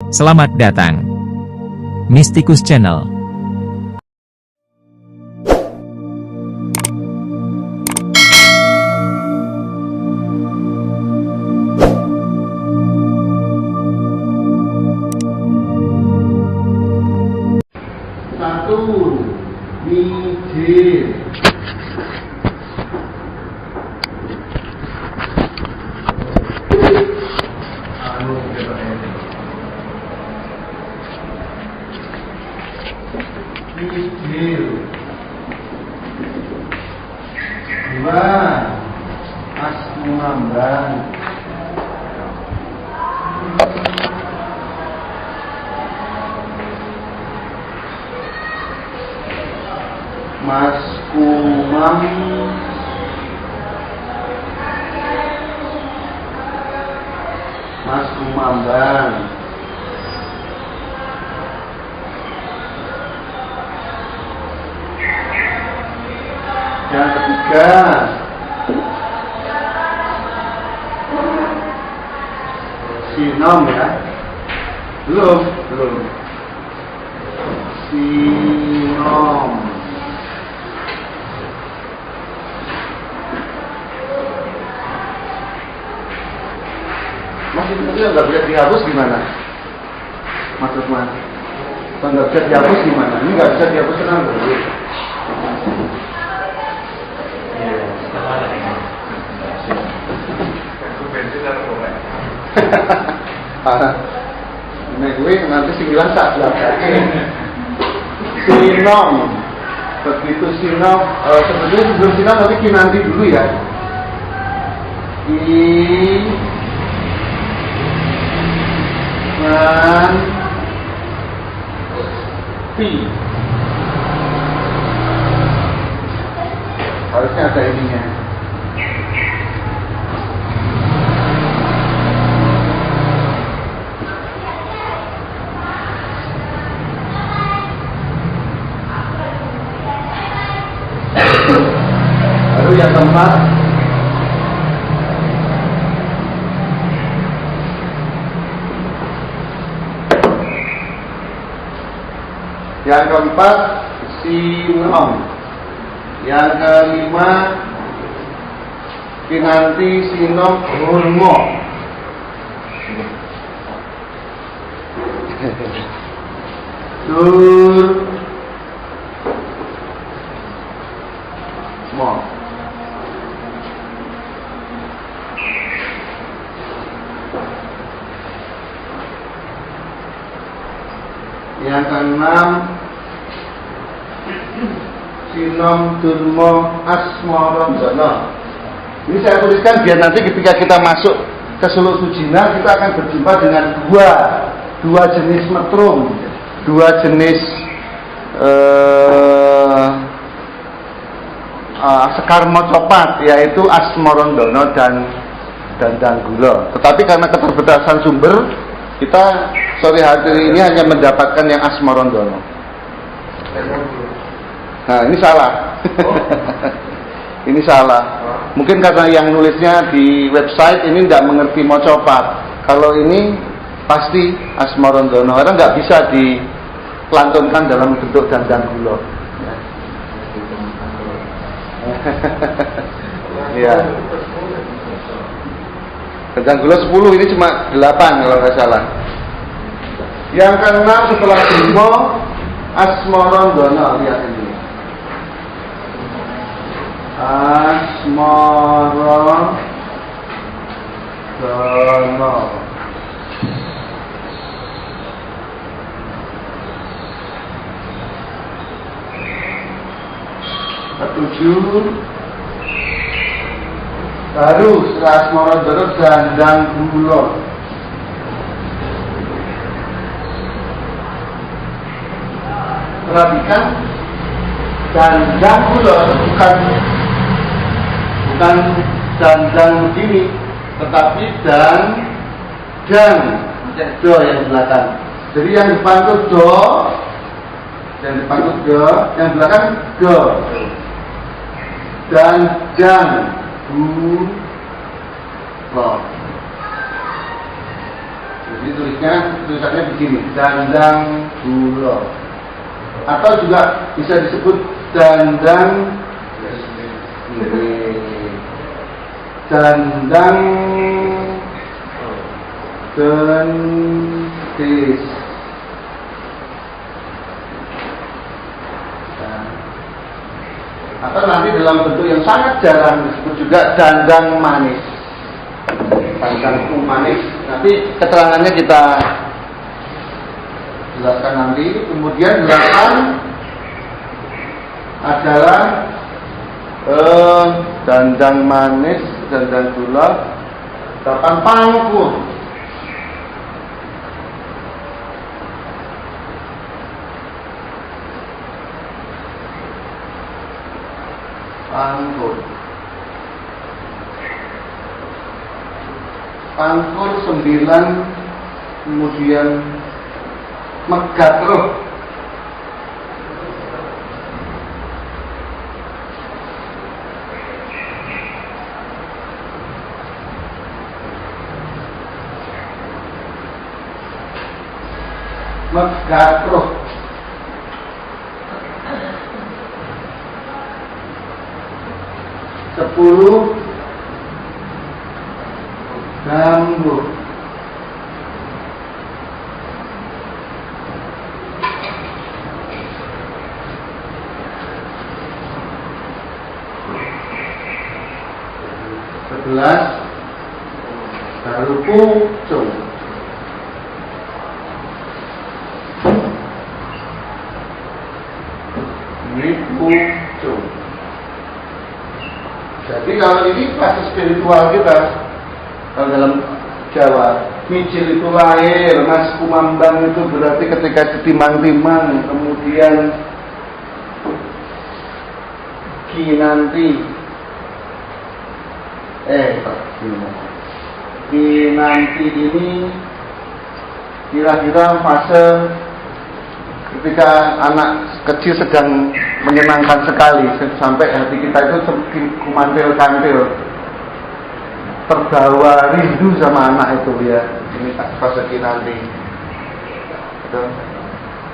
Selamat datang Mystikus Channel. Satu, mijil. Mijil. Dua, asmu ngambang. Mas Kumam, Mas Kumambang. Yang ketiga, Sinom ya. Belum. Sinom. Maksudnya itu nggak bisa dihapus gimana? Maksudnya kalau nggak bisa dihapus gimana? Ini nggak bisa dihapus kenapa? Ini gue nanti sembilan saat Sinom. Begitu Sinom, sebetulnya sebelum Sinom tapi Kinanti dulu ya. Pi harusnya ada ininya. Lalu yang keempat, Sinom. Yang kelima, Kinanti Sinom Hurmo. Durmo. Yang keenam, Sinom Durmo Asmarandono. Ini saya tuliskan biar nanti ketika kita masuk ke Solo Sujina kita akan berjumpa dengan dua jenis metrum, dua jenis sekar mocopat, yaitu Asmarandono dan Danggulo. Tetapi karena keterbatasan sumber, kita sore hari ini hanya mendapatkan yang Asmarandono. Nah, ini salah. Ini salah. Mungkin karena yang nulisnya di website ini tidak mengerti mocopat. Kalau ini pasti Asmarandono, karena nggak bisa dipelantunkan dalam bentuk Danggulo. Iya. Danggulo 10, ini cuma 8 kalau nggak salah. Yang keenam setelah Durmo, Asmarandono. Lihat ini. Asmarandono. Ketujuh, baru setelah Asmarandono dan Danggulo. Perhatikan, Danggulo bukan dan begini, tetapi dan do yang belakang. Jadi yang depan itu do, yang depan itu do, yang belakang do. Dan bu, lo. Jadi tulisannya begini, dandang gula. Atau juga bisa disebut dandang dandang gendis. Atau nanti dalam bentuk yang sangat jarang disebut juga dandang manis. Dandang manis. Nanti keterangannya kita jelaskan nanti. Kemudian 8 adalah dandang manis, dandang gula. 8 pangkur. Pangkur 9, kemudian megatro. Megatro. 10 gambut. 11 baru pucung. Ini pucung. Jadi kalau ini fase spiritual kita, kalau dalam Jawa, micil itu lahir, mas kumambang itu berarti ketika ditimang-timang, kemudian kinanti, kinanti ini kira-kira fase ketika anak kecil sedang menyenangkan sekali sampai hati kita itu kumantil-kantil, terbawa rindu sama anak itu ya. Ini fase kinanti.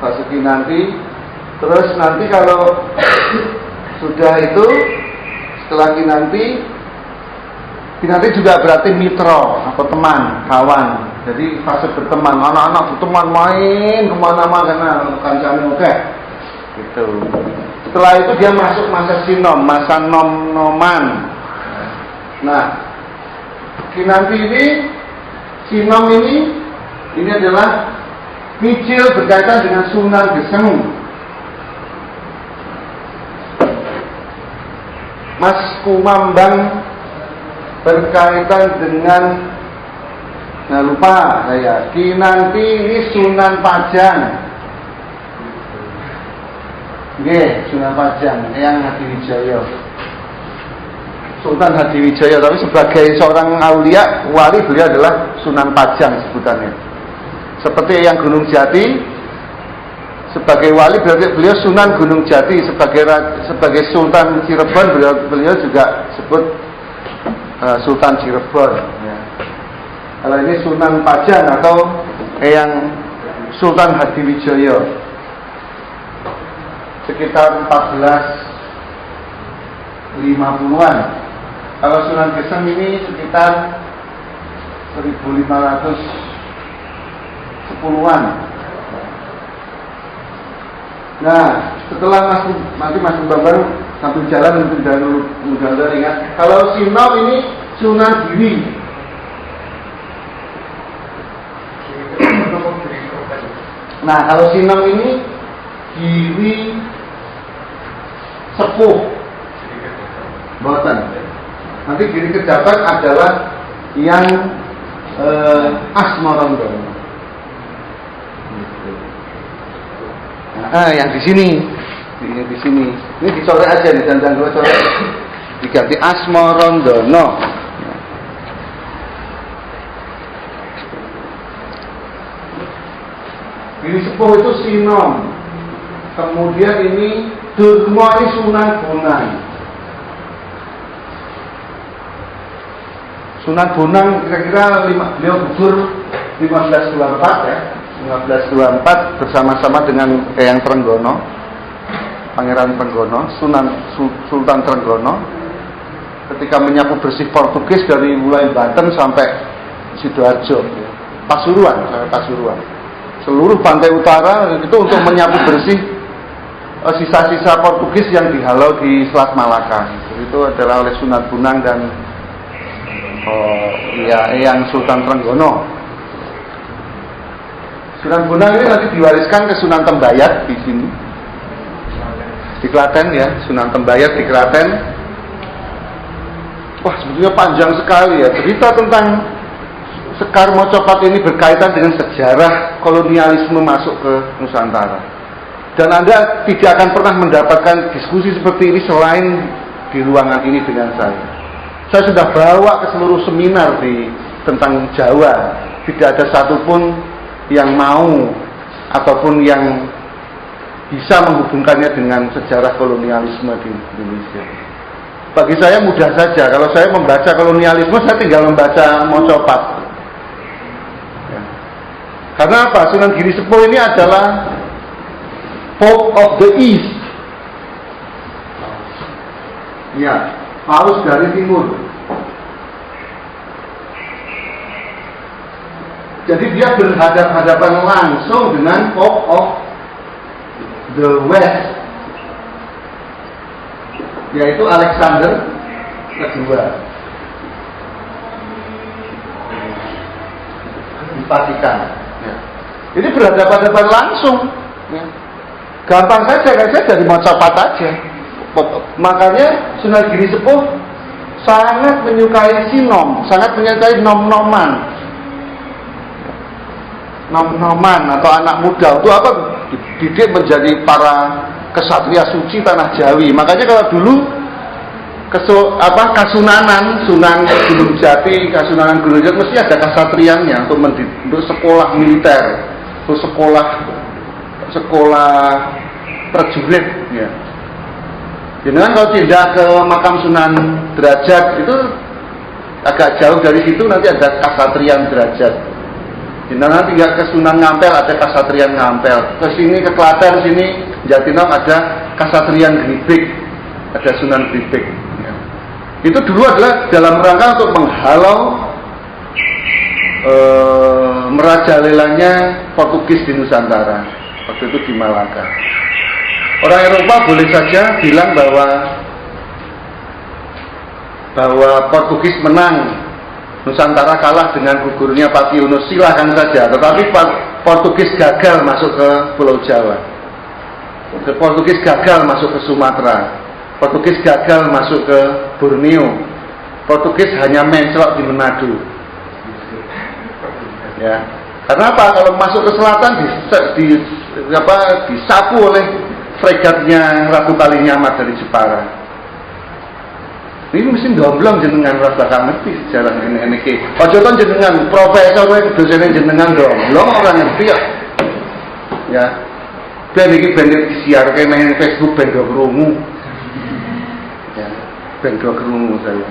Fase kinanti. Terus nanti kalau sudah itu setelah kinanti juga berarti mitro atau teman, kawan. Jadi fase berteman, anak-anak berteman main kemana-mana kancane oke. Gitu. Setelah itu dia masuk masa sinom, masa nom-noman. Nah, kinanti ini, sinom ini adalah micil berkaitan dengan Sunan Geseng. Mas kumambang berkaitan dengan, nah lupa saya, kinanti ini Sunan Pajang. Nggih, Sunan Pajang, Eyang Hadiwijaya. Sultan Hadiwijaya, tapi sebagai seorang aulia, wali beliau adalah Sunan Pajang sebutannya. Seperti Eyang Gunung Jati, sebagai wali beliau Sunan Gunung Jati, sebagai Sultan Cirebon beliau juga sebut Sultan Cirebon. Ya. Kalau ini Sunan Pajang atau Eyang Sultan Hadiwijaya. Sekitar 1450-an. Kalau Sunan Geseng ini sekitar 1510-an. Nah, setelah nanti Mas Bambang sambil jalan mudah ingat. Kalau Sinom ini Sunan Giri. Nah, kalau Sinom ini Giri Sepuh. Boten. Nanti Giri Kejabat adalah yang Asmarondo. Nah, yang di sini. Ini dicoret aja nih, dan gue coret. Diganti Asmarondono. Giri Sepuh itu Sinom. Kemudian ini Durmo ini Sunan Bonang. Sunan Bonang kira-kira beliau gugur 5 1524 ya, 1524 bersama-sama dengan Eyang Trenggono, Pangeran Trenggono, Sultan Trenggono, ketika menyapu bersih Portugis dari mulai Banten sampai Sidoarjo, Pasuruan, seluruh pantai utara itu untuk menyapu bersih sisa-sisa Portugis yang dihalau di Selat Malaka. Itu adalah oleh Sunan Bonang dan Eyang Sultan Trenggono. Sunan Bonang ini nanti diwariskan ke Sunan Tembayat di sini, di Klaten ya, Sunan Tembayat di Klaten. Wah, sebetulnya panjang sekali ya cerita tentang Sekar Mocopat ini, berkaitan dengan sejarah kolonialisme masuk ke Nusantara. Dan Anda tidak akan pernah mendapatkan diskusi seperti ini selain di ruangan ini dengan saya. Saya sudah bawa ke seluruh seminar tentang Jawa, tidak ada satupun yang mau ataupun yang bisa menghubungkannya dengan sejarah kolonialisme di Indonesia. Bagi saya mudah saja, kalau saya membaca kolonialisme, saya tinggal membaca Mocopat. Ya. Karena apa? Sunan Giri Sepuh ini adalah Pope of the East. Ya, Paus dari Timur. Jadi dia berhadapan-hadapan langsung dengan Pope of the West, yaitu Alexander II di Vatikan. Ya. Ini berhadapan-hadapan langsung. Ya. Gampang saja, dari Mocopat aja. Makanya Sunan Giri Sepuh sangat menyukai sinom, sangat menyukai nom-noman atau anak muda itu apa? Dididik menjadi para kesatria suci tanah Jawi. Makanya kalau dulu Kasunanan, Sunan Gunung Jati, Kasunanan Gunung Jati mesti ada kasatriannya untuk sekolah militer, untuk sekolah prajurit ya. Jangan kalau tidak ke makam Sunan Derajat itu agak jauh dari situ, nanti ada kasatrian Derajat. Jangan tinggal ke Sunan Ngampel, ada kasatrian Ngampel. Ke sini ke Klaten sini Jatinangor ada kasatrian Gribik, ada Sunan Gribik. Ya. Itu dulu adalah dalam rangka untuk menghalau merajalelanya Portugis di Nusantara. Waktu itu di Malaka. Orang Eropa boleh saja bilang bahwa Portugis menang, Nusantara kalah dengan gugurnya Pati Yunus, silahkan saja. Tetapi Portugis gagal masuk ke Pulau Jawa, Portugis gagal masuk ke Sumatera, Portugis gagal masuk ke Borneo, Portugis hanya menclok di Manado. Ya, karena apa? Kalau masuk ke selatan disapu oleh fregatnya Ratu Kalinyamat dari Jepara. Ini mesti ndomblong jenengan rasa ngerti sejarah ini. Ojo kan jenengan profesor dosen jenengan domblong orang ngerti ya. Ya. Ben iki ben disiarke nang Facebook ben do krungu. Ya, ben do krungu saya.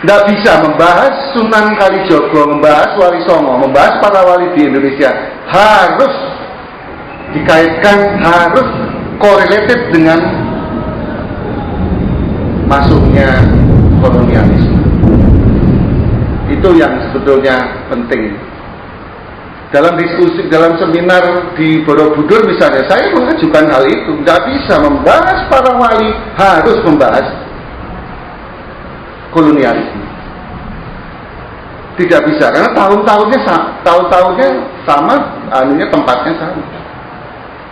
Nggak bisa membahas Sunan Kalijogo, membahas Wali Songo, membahas para wali di Indonesia harus dikaitkan, harus correlated dengan masuknya kolonialisme. Itu yang sebetulnya penting. Dalam diskusi, dalam seminar di Borobudur misalnya, saya mengajukan hal itu. Nggak bisa membahas para wali, harus membahas kolonialisme. Tidak bisa, karena tahun-tahunnya sama, tempatnya sama.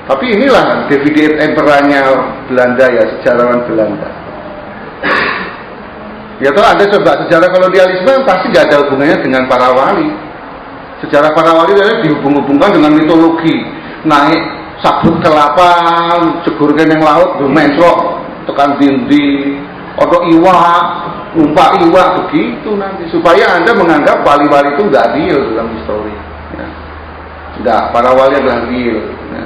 Tapi inilah David Emperornya Belanda ya, sejarawan Belanda. Ya kalau Anda coba sejarah kolonialisme pasti nggak ada hubungannya dengan para wali. Sejarah para wali itu dihubung-hubungkan dengan mitologi. Naik sabut kelapa, jegur yang laut, menclok, tekan dindi, atau iwak, numpak iwak, begitu nanti. Supaya Anda menganggap wali-wali itu nggak real dalam histori. Ya. Nggak, para wali adalah real. Ya.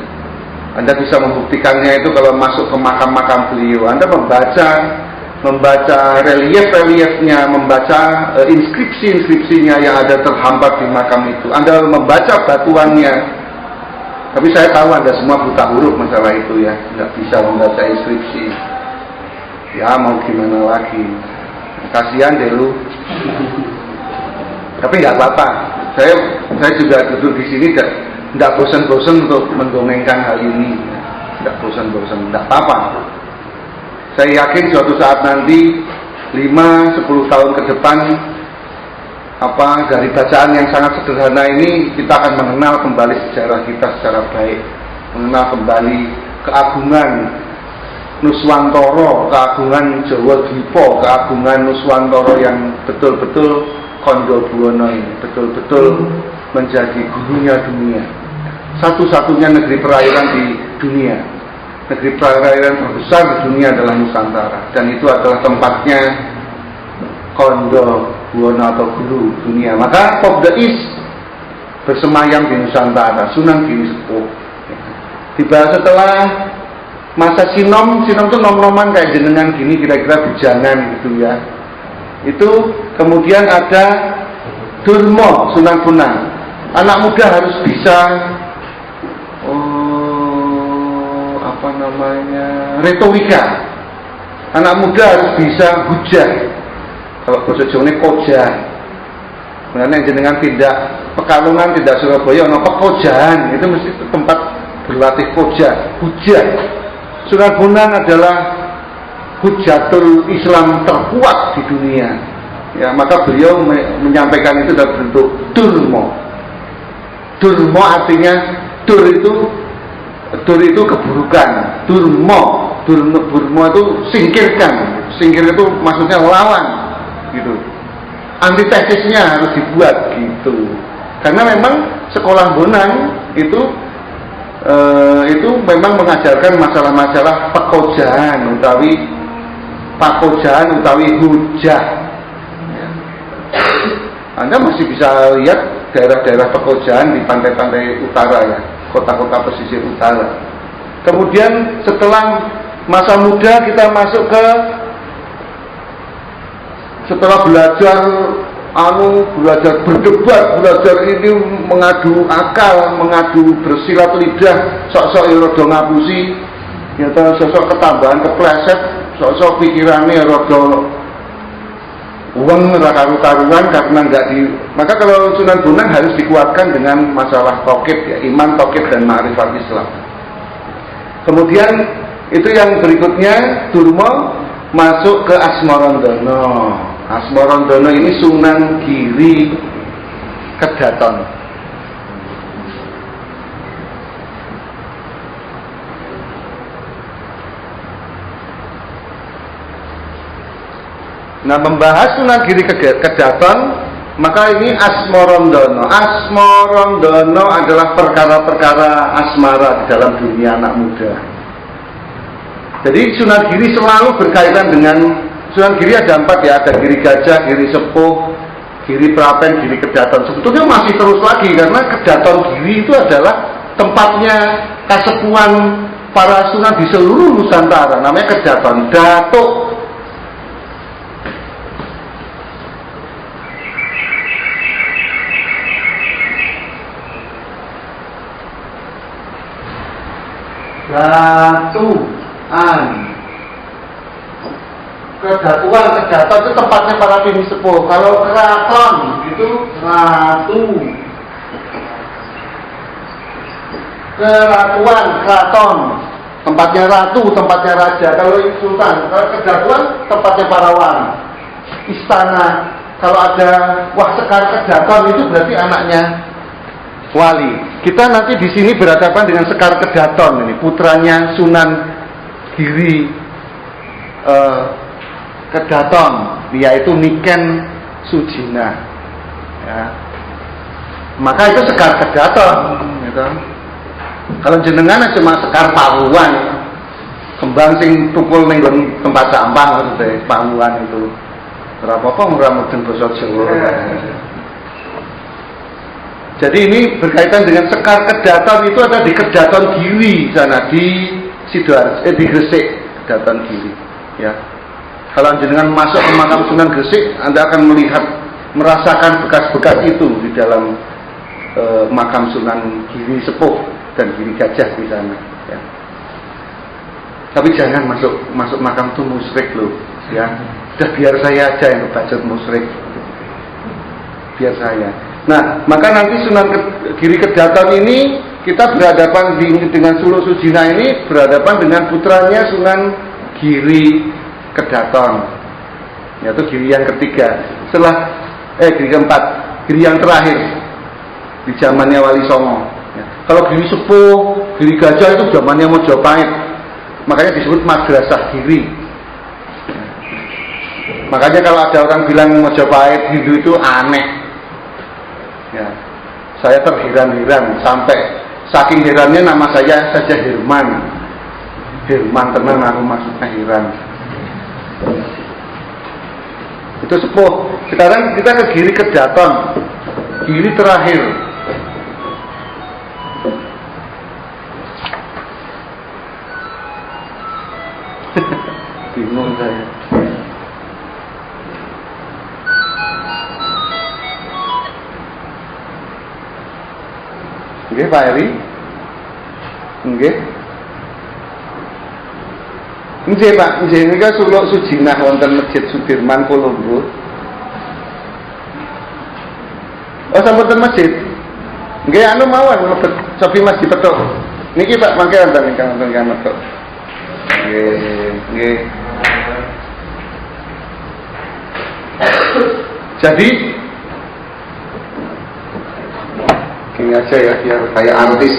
Anda bisa membuktikannya itu kalau masuk ke makam-makam beliau. Anda membaca membaca relief-reliefnya, membaca inskripsi-inskripsinya yang ada terhambat di makam itu, Anda membaca batuannya. Tapi saya tahu Anda semua buta huruf masalah itu ya, nggak bisa membaca inskripsi. Ya mau gimana lagi, kasihan deh lu. Tapi nggak apa-apa, saya juga duduk di sini nggak bosan-bosan untuk mendongengkan hal ini, nggak bosan-bosan, nggak apa-apa. Saya yakin suatu saat nanti 5-10 tahun ke depan, dari bacaan yang sangat sederhana ini kita akan mengenal kembali sejarah kita secara baik, mengenal kembali keagungan Nuswantara, keagungan Jawa Dipa, keagungan Nuswantara yang betul-betul Kanda Buwana ini betul-betul menjadi gurunya dunia, satu-satunya negeri perairan di dunia. Negeri perairan terbesar di dunia adalah Nusantara, dan itu adalah tempatnya Kanda Buwana atau guru dunia. Maka Pop the East bersemayam di Nusantara, Sunan Giri Sepuh. Tiba setelah masa Sinom itu nom-noman kayak jenengan gini, kira-kira bujangan gitu ya. Itu kemudian ada Durma Sunan Bonang. Anak muda harus bisa retorika. Anak muda harus bisa hujah. Kalau bahasa Jawa koja. Mengenai jenengan tidak Pekalongan, tidak Surabaya, ono pekojahan, itu mesti tempat berlatih koja, hujah. Sunan Bonang adalah hujatul Islam terkuat di dunia. Ya, maka beliau menyampaikan itu dalam bentuk durma. Durma artinya dur itu keburukan. Durma itu singkirkan. Singkir itu maksudnya lawan, gitu. Antitesisnya harus dibuat, gitu. Karena memang sekolah Bonang itu memang mengajarkan masalah-masalah pekojahan utawi hujah. Ya. Anda masih bisa lihat daerah-daerah pekojahan di pantai-pantai utara ya, kota-kota pesisir utara. Kemudian setelah masa muda kita masuk ke setelah belajar berdebat, belajar ini mengadu akal, mengadu bersilat lidah, sok-sok rada ngapusi, ya sok-sok ketambahan kepleset, sok-sok pikirannya rada uang karu-karuan karena enggak maka kalau Sunan Bonang harus dikuatkan dengan masalah tauhid ya, iman, tauhid dan ma'rifat Islam. Kemudian itu yang berikutnya Durma masuk ke Asmarandono. Asmarandono ini Sunan Giri Kedaton. Nah, membahas Sunan Giri Kedaton, maka ini Asmarandono. Asmarandono adalah perkara-perkara asmara di dalam dunia anak muda. Jadi Sunan Giri selalu berkaitan dengan Sunan Giri ada 4 ya, ada Giri Gajah, Giri Sepuh, Giri Prapen, Giri Kedaton. Sebetulnya masih terus lagi karena Kedaton Giri itu adalah tempatnya kasepuhan para sunan di seluruh Nusantara. Namanya Kedaton Datuk. Kedatuan, kedaton itu tempatnya para bini sepuh. Kalau keraton itu ratu. Keratuan, keraton, tempatnya ratu, tempatnya raja. Kalau ini sultan, kalau kedatuan tempatnya parawan, istana. Kalau ada Sekar Kedaton itu berarti anaknya wali. Kita nanti di sini berhadapan dengan Sekar Kedaton ini, putranya Sunan Giri Kedaton, yaitu Niken Sujina. Ya. Maka itu Sekar Kedaton. Gitu. Kalau jenengan cuma Sekar Pawuan, kembang sing tukul ning tempat sampah maksudnya Pawuan itu. Berapa murah-murah basa Jawa. Jadi ini berkaitan dengan Sekar Kedaton itu ada di Kedaton Giri sana di Sidoarjo, di Gresik, Kedaton Giri. Ya. Kalau jenengan masuk ke makam Sunan Gresik, Anda akan merasakan bekas-bekas itu di dalam makam Sunan Giri Sepuh dan Giri Gajah di sana. Ya. Tapi jangan masuk makam itu musyrik loh, ya. Udah biar saya aja yang kebacut musyrik, biar saya. Nah, maka nanti Sunan Giri Kedaton ini kita berhadapan dengan Sulu Sujina ini berhadapan dengan putranya Sunan Giri Kedaton, yaitu Giri yang ketiga. Setelah Giri keempat, Giri yang terakhir di zamannya Wali Songo. Ya. Kalau Giri Sepuh, Giri Gajah itu zamannya Mojopahit, makanya disebut Madrasah Giri. Ya. Makanya kalau ada orang bilang Mojopahit Hindu itu aneh, ya, saya terheran-heran sampai saking herannya nama saya saja Herman tenan aku maksudnya heran. Itu sepuh. Sekarang kita ke Giri Kedaton, Giri terakhir. Bingung saya. Nggih Pak Eri? Nggih. Nggih Pak, nggih nika Suluk Sujinah wonten Masjid Sudirman Kolombo. Oh sampun masjid. Nggih anu mawon mlebet Sofi Masjid Petuk. Niki Pak mangke wonten ingkang wonten kamar Petuk. Nggih. Jadi ini aja ya, biar kayak artis.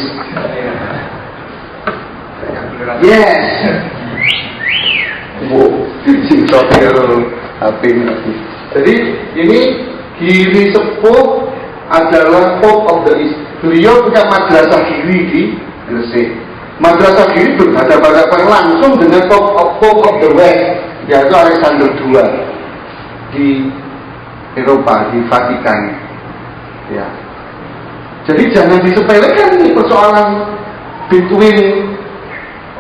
Yes. Bu, sing sopir HP ini. Jadi ini Giri Sepuh adalah Pope of the East. Beliau punya madrasah Giri di Gresik. Madrasah Giri berhadapan langsung dengan Pope of the West, yaitu Alexander II di Eropa, di Vatikan. Ya. Jadi jangan disepelekan nih persoalan between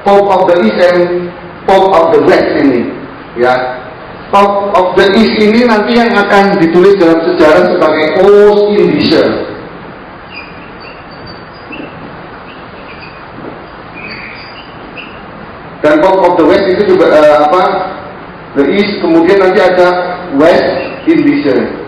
Pope of the East and Pope of the West ini, ya. Pope of the East ini nanti yang akan ditulis dalam sejarah sebagai Ostindische. Dan Pope of the West itu juga the East, kemudian nanti ada West Indische.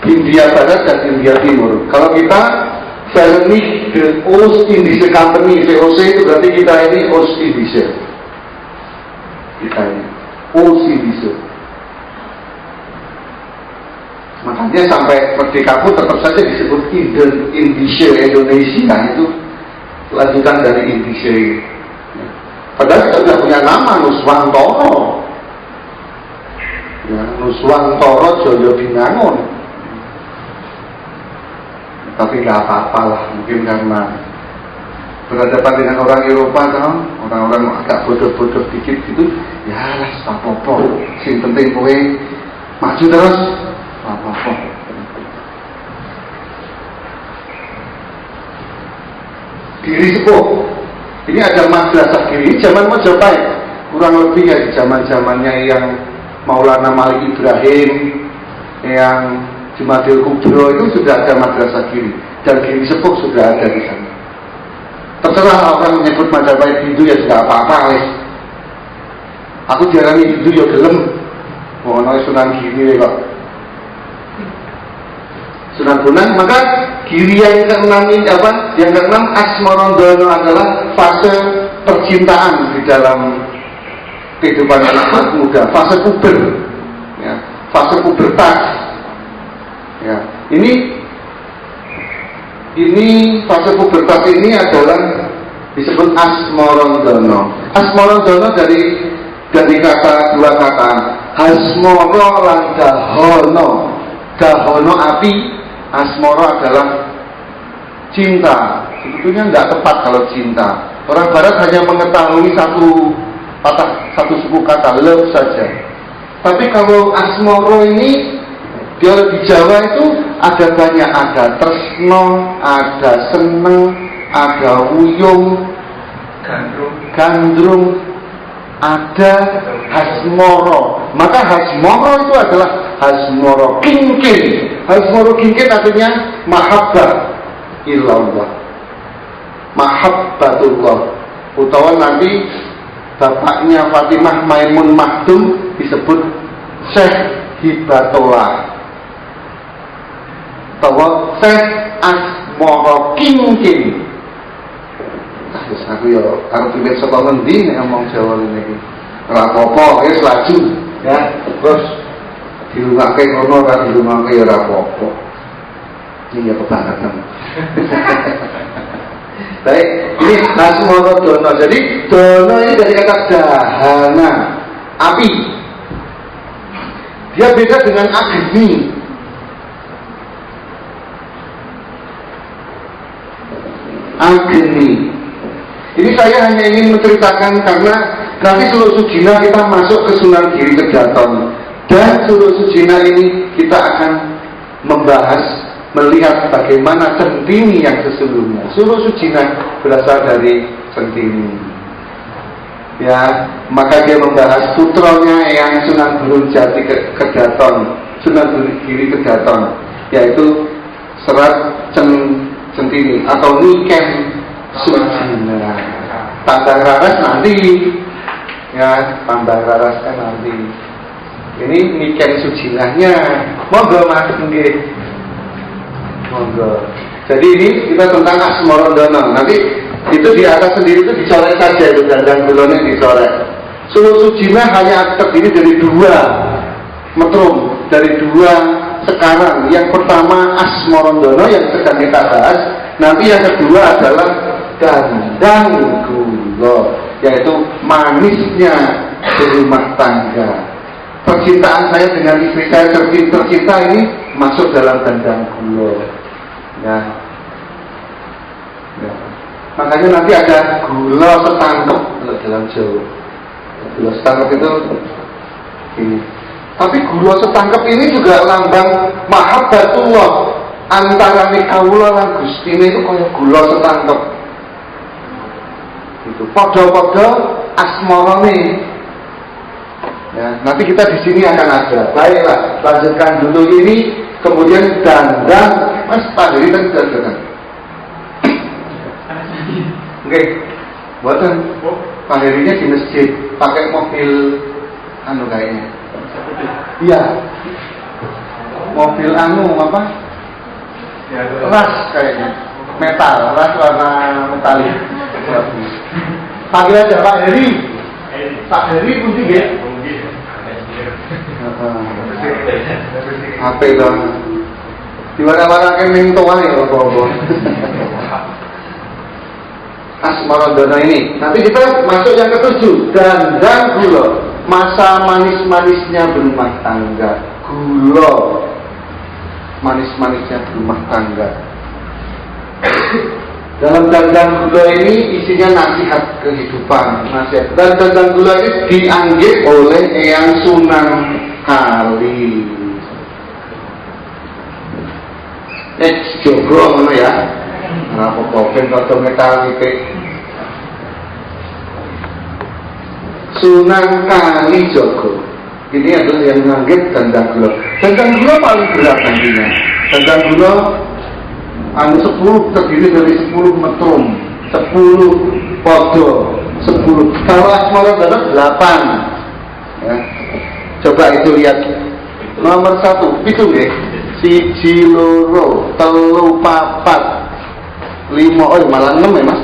India Barat dan India Timur. Kalau kita Verenig de Oost-Indische Company, VOC, itu berarti kita ini Oost-Indische. Kita ini Oost-Indische. Makanya sampai merdeka pun tetap saja disebut Indische Indonesia, itu lanjutan dari Indische. Padahal kita sudah punya nama Nuswantoro, ya, Nuswantoro Joyo Binangun. Tapi nggak apa-apa lah, mungkin karena berhadapan dengan orang Eropa kan, orang-orang agak bodoh-bodoh dikit gitu, ya lah apa-apa, sing penting kowe maju terus, apa-apa. Giri Sepuh, ini ada madrasah Giri, zaman Majapahit, kurang lebih ya di zaman-zamannya yang Maulana Malik Ibrahim, yang Jumadil Kubro itu sudah ada madrasah Giri, dan Giri Sepuh sudah ada di sana. Terserah orang menyebut Majapahit Hindu ya sudah apa-apa, wes. Aku diarani Hindu ya gelem. Mau Sunan Giri kok. Sunan Bonang, maka Giri yang keenam ini apa? Yang keenam Asmarandono adalah fase percintaan di dalam kehidupan anak muda, fase puber, ya, fase pubertas. Ya, ini fase pubertas ini adalah disebut Asmarandono. Asmarandono dari dua kata Hasmoro lan Dahono. Dahono api, Asmoro adalah cinta. Sebetulnya tidak tepat kalau cinta. Orang Barat hanya mengetahui satu suku kata love saja. Tapi kalau Asmoro ini di Jawa itu ada banyak, ada tresno, ada seneng, ada wuyung, gandrung, ada hasmoro. Maka hasmoro itu adalah hasmoro kingkin. Hasmoro kingkin artinya mahabbah ilallah, mahabbatullah. Utawa nanti bapaknya Fatimah Maimun Maktum disebut Syekh Hibatullah, utawa Syekh Asmoro Kingkin. Terus aku ya harus pilih saka ngendi nek ngomong Jawa ini. Ora apa-apa, wis laju ya. Terus dirungake kono ora dirungake ya ora apa-apa. Ini ya kebangetan. Baik, ini Asmoro Dono. Jadi Dono ini dari kata dahana, api. Dia beda dengan Agni. Agni. Ini saya hanya ingin menceritakan karena nanti Suruh Sujina kita masuk ke Sunan Giri Kedaton, dan Suruh Sujina ini kita akan membahas, melihat bagaimana Centini yang sesungguhnya. Suruh Sujina berasal dari Centini. Ya, maka dia membahas putranya yang Sunan Gunung Jati Kedaton, Sunan Giri Kedaton, yaitu Serat Centini atau Niken Sujina. Tambah raras nanti, ya, tambah rarasnya nanti. Ini Niken Sujinanya. Monggo Mas, nggih. Monggo. Jadi ini kita tentang Asmoro Dono. Nanti itu di atas sendiri itu dicoret saja itu, dan gulone dicoret. Suruh Sujina hanya terdiri dari dua metrum, dari dua sekarang. Yang pertama Asmoro Dono yang sedang kita bahas. Nanti yang kedua adalah Dandang Gulo, yaitu manisnya berumah tangga. Percintaan saya dengan istri saya tercinta ini masuk dalam Dandang Gulo. Ya. Ya. Makanya nanti ada gula setangkep dalam Jawa. Gula setangkep itu ini. Tapi gula setangkep ini juga lambang mahabbatullah. Antara kawula lan Gusti itu kaya gula setangkep. Itu podo-podo asmarane. Ya, nanti kita di sini akan ada. Baiklah, lanjutkan dulu ini, kemudian dandang. Mas Pak Heri kan dandan. Oke, buatan Pak Herinya di masjid pakai mobil anu kayaknya. Iya. Mobil anu apa? Ras kayaknya. Metal, ras warna metalik. Panggil aja Pak Heri. Pak Heri pun juga. HP dong. Di mana-mana kan yang tua ya Bapak. Asmoro Dono ini. Nanti kita masuk yang ke-7, Dandang Gulo. Masa manis-manisnya berumah tangga. Gulo. Manis-manisnya berumah tangga. Dalam Dandang Gulo ini isinya nasihat kehidupan, nasihat. Dan Dandang Gulo ini dianggap oleh Eyang Sunan Kali. Jogo ngono ya. Ora apa-apa ben rada metalike. Sunan Kali Jogo. Ini adalah yang menganggap Dandang Gulo. Dandang Gulo paling berat nantinya. Dandang Gulo 10 terdiri dari 10 metrum, 10 podo, 10. Kalau Asmoro Dono 8. Ya. Coba itu lihat. Nomor 1 itu nggih. 1 loro 3 4 5, oh malah 6 ya Mas.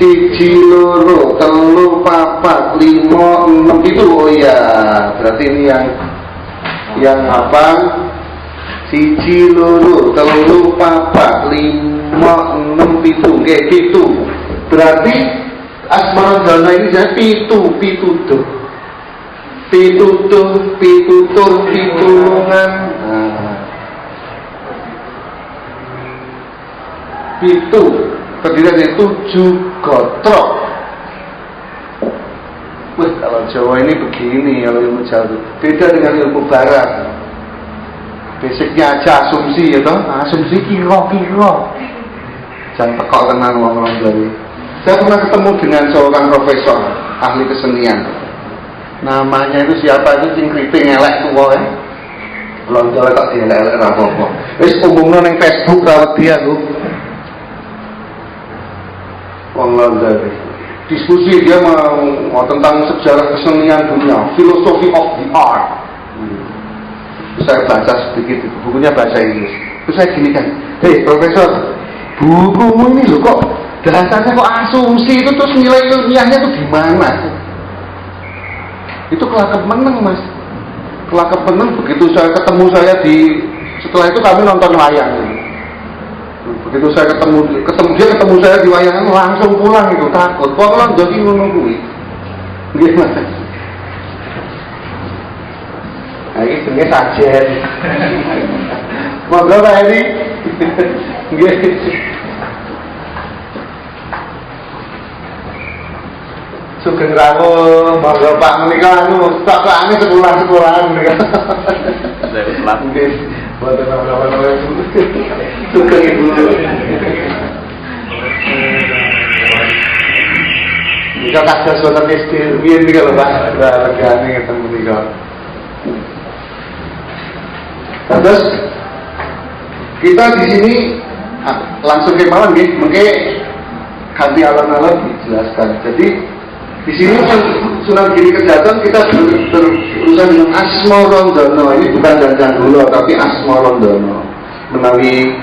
1 loro 3 4 5 6 itu, oh iya. Berarti ini yang apa? 1 loro 3 4 5 6 7, nggih 7. Berarti Asmoro Dono ini jadi pitutur, pitulungan. Pitu terdiri dari 7 gotrok. Wah, kalau Jawa ini begini, kalau ilmu Jawa beda dengan ilmu Barat. basicnya aja asumsi ya toh, asumsi kira-kira. Jangan tekok tenan wong Jawa. Saya pernah ketemu dengan seorang profesor ahli kesenian. Namanya itu siapa itu sing kriting elek tuwa ya. Wong Jawa tak dielek-elek ra apa-apa. Wis umumno ning Facebook ra wedi aku. Wong Jawa. Diskusi dia mau tentang sejarah kesenian dunia, philosophy of the art. Saya baca sedikit itu, bukunya bahasa Inggris. Terus saya gini kan, hei profesor, bukumu ini loh kok dasarnya kok asumsi itu, terus nilai ilmiahnya itu di mana? Itu kelakep meneng mas, kelakep meneng. Begitu saya ketemu setelah itu kami nonton wayang. Begitu saya dia ketemu saya di wayangan langsung pulang itu takut. Kok kalau jadi menunggu? Gimana? Nah ini sebenarnya sajen. Mau berapa ini? Sugeng rawuh, monggo Pak menika anu stokane sekolah-sekolahan menika. Saya telat nggih. Boten apa-apa. Sugeng Ibu. Nika kados wonten SD riyen nika lho Pak, regane ngeten menika. Terus kita di sini langsung ke malam nggih, mengke ganti alon-alon dijelaskan. Jadi di sini Sunan Giri Kejatan kita berurusan dengan Asmarandono. Ini bukan Janjan Gula tapi Asmarandono. Menawi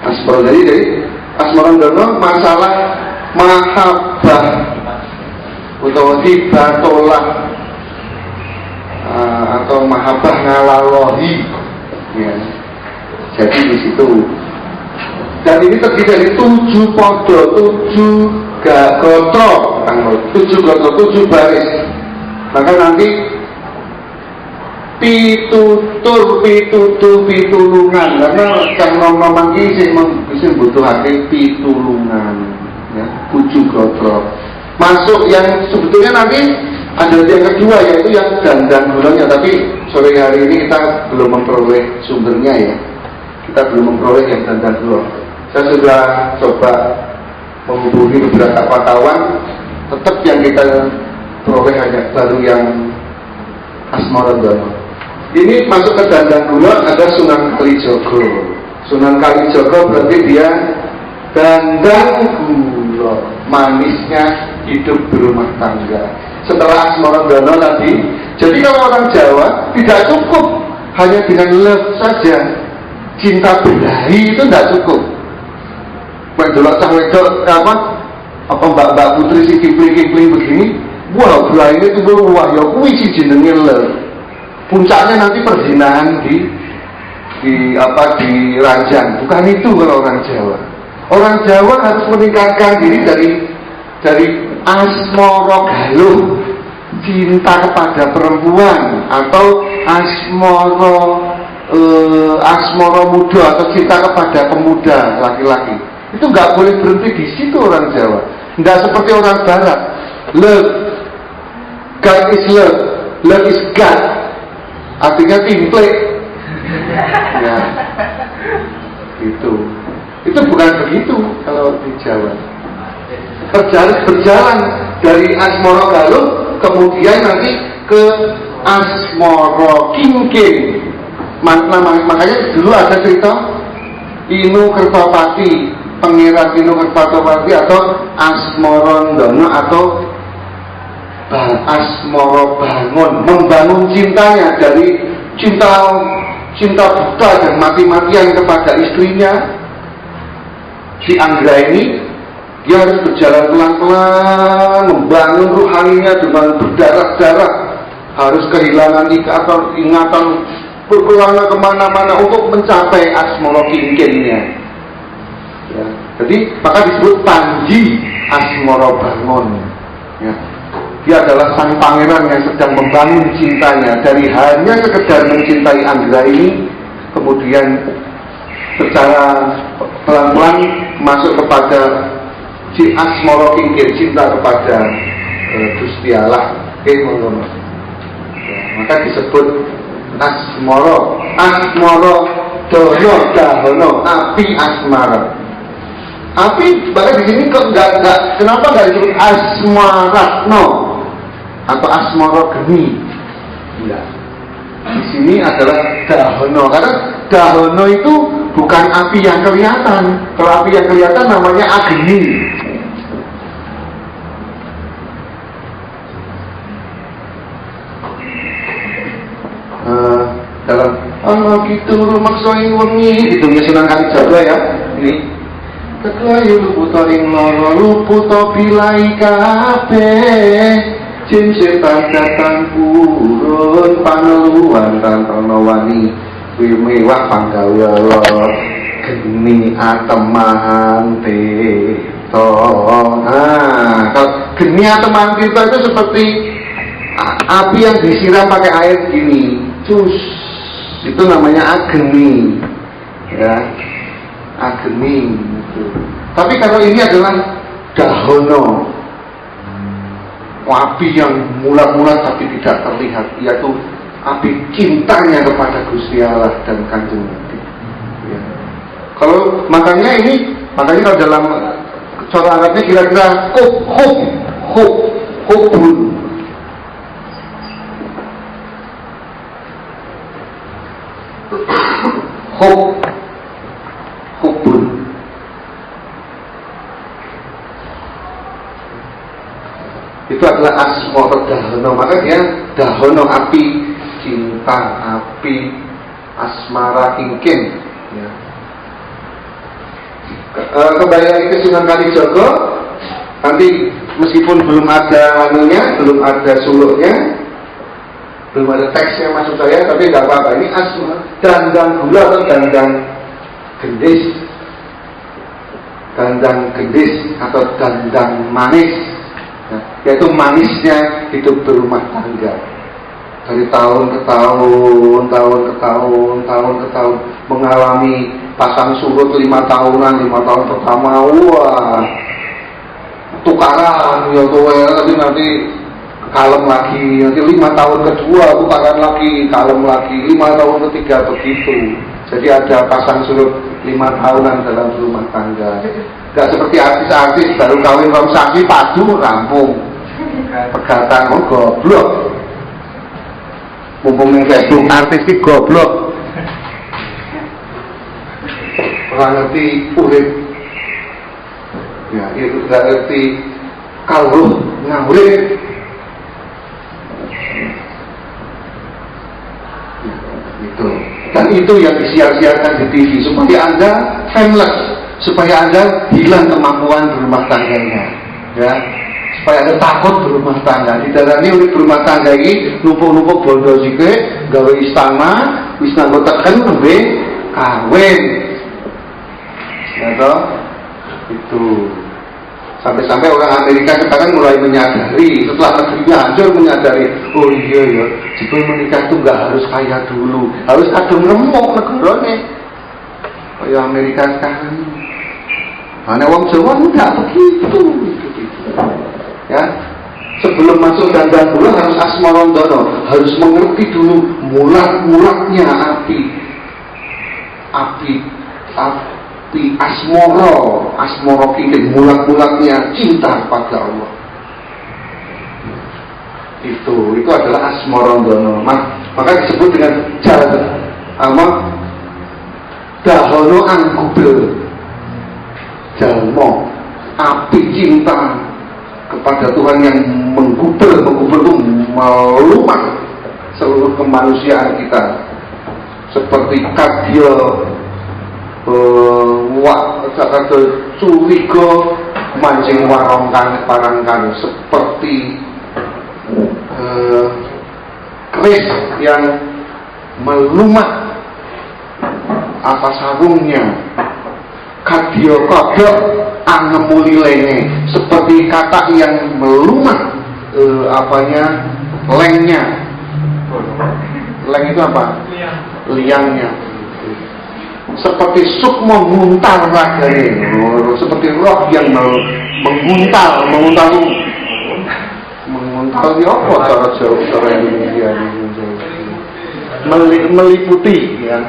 Asmarandono. Jadi Asmarandono masalah mahabbah utawa tiba tolak atau mahabbah ngalalohi. Ya. Jadi di situ. Dan ini terdiri dari 7 podo, 7 goto, 7 goto, 7 baris. Maka nanti pitutur, pitutu, pitulungan. Karena yang nom-noman ini bisa membutuhkan pitulungan, ya, 7 goto. Masuk yang sebetulnya nanti ada yang kedua yaitu yang dandan gulanya. Tapi sore hari ini kita belum memperoleh sumbernya ya. Kita belum memperoleh yang dandan gula. Saya sudah coba menghubungi beberapa kawan, tetap yang kita peroleh hanya baru yang Asmarandono. Ini masuk ke dandan gula ada Sunan Kalijogo. Sunan Kalijogo berarti dia dandan gula, manisnya hidup berumah tangga. Setelah Asmarandono tadi, jadi kalau orang Jawa tidak cukup hanya dengan love saja, cinta birahi itu tidak cukup. Mendelok cah wedok apa mbak-mbak putri si kipling-kipling begini, wah birahi itu wah ya kuwi si jenenge love. Puncaknya nanti perzinahan di ranjang. Bukan itu kalau orang Jawa. Orang Jawa harus meningkatkan diri dari asmara galuh, cinta kepada perempuan, atau asmara muda atau cinta kepada pemuda laki-laki. Itu nggak boleh berhenti di situ orang Jawa. Nggak seperti orang Barat. Love, God is love, love is God. Artinya timplek. Ya, itu bukan begitu kalau di Jawa. Berjalan dari asmara galuh kemudian nanti ke asmara kingking. Makanya dulu ada cerita Inu Kertopati, Pangeran Inu Kertopati atau Asmarandono atau Asmara Bangun, membangun cintanya dari cinta buta dan mati-matian kepada istrinya. Si Anggra ini dia harus berjalan pelan-pelan, membangun ruhaninya dengan berdarah-darah, harus kehilangan ingatan, berkelana kemana-mana untuk mencapai asmara kingkingnya. Ya. Jadi maka disebut Panji Asmara Bangun. Ya. Dia adalah sang pangeran yang sedang membangun cintanya dari hanya sekedar mencintai Anggra ini, kemudian secara pelan-pelan masuk kepada si asmara kingking, cinta kepada Gusti Allah. Maka disebut asmara asmara dono dahono api asmara. Api bahkan di sini kok kenapa nggak disebut asmaratno atau asmara geni? Enggak. Di sini adalah dahono, karena dahono itu bukan api yang kelihatan. Kalau api yang kelihatan namanya agni. Dalam gitu maksudnya wengi itu Sunan Kalijaga ya. Ini keklayu luputo ing loro luputo bilai kabeh jin setan datang purun paneluan tantono wani mewah panggawa geni ateman tito. Kalau geni ateman tito itu seperti api yang disiram pakai air gini, cus, itu namanya agni, ya, agni. Gitu. Tapi kalau ini adalah dahono, api yang mulat-mulat tapi tidak terlihat, yaitu api cintanya kepada Gusti Allah dan Kanjeng Nabi. Ya. Kalau makanya kalau dalam cara Arabnya kira-kira hubun. Hubun itu adalah asmara dahono, maka dia dahono api cinta, api asmara kingking ya. Kembali lagi ke Sunan Kalijaga, nanti meskipun belum ada anunya, belum ada suluknya, belum ada teksnya maksud saya, tapi tidak apa-apa. Ini asma dandang gula atau dandang gendis, dandang gendis atau dandang manis, nah, yaitu manisnya hidup berumah tangga dari tahun ke tahun mengalami pasang surut 5 tahunan, 5 tahun pertama, wah tukaran ya tuh ya, tapi nanti kalem lagi, nanti 5 tahun kedua tukaran lagi, kalem lagi, 5 tahun ketiga begitu. Jadi ada pasang surut 5 tahunan dalam rumah tangga. Tidak seperti artis-artis baru kawin rom sasi padu rampung, pegatan goblok. Mumpung ning Facebook artis iki goblok. Orang ngerti urip. Ya, itu tidak ngerti kalau ngawrit. Itu. Dan itu yang disiar-siarkan di TV supaya Anda famous, supaya Anda hilang kemampuan berumah tangganya, ya, supaya Anda takut berumah tangga. Di dalam ini urip berumah tangga ini numpuk-numpuk bondo sike, gawe istana, wis nanggo teken nembe kawin. Ya toh? Itu. Sampai-sampai orang Amerika sekarang mulai menyadari, setelah negerinya hancur menyadari, oh iya ya, jika menikah itu nggak harus kaya dulu, harus kadung remuk negarane. Kayak Amerika sekarang, mana wong Jawa enggak begitu. Ya, sebelum masuk dandang gula harus asmarandono, harus mengerti dulu mulat-mulatnya api asmoro kingking, mulat-mulatnya cinta kepada Allah. Itu adalah asmarandono. Maka disebut dengan dahono anggubel, jalmo api cinta kepada Tuhan yang menggubel itu melumat seluruh kemanusiaan kita, seperti kadya Jakarta curiga mancing warongkan parangkan, seperti keris yang melumat atas sarungnya, kadya kodok angemulilene, seperti katak yang melumat lengnya. Leng itu apa? Liangnya. Seperti sukmo menguntal raganya, seperti roh yang menguntal di apa cara jauh cara Indonesia meliputi, ya,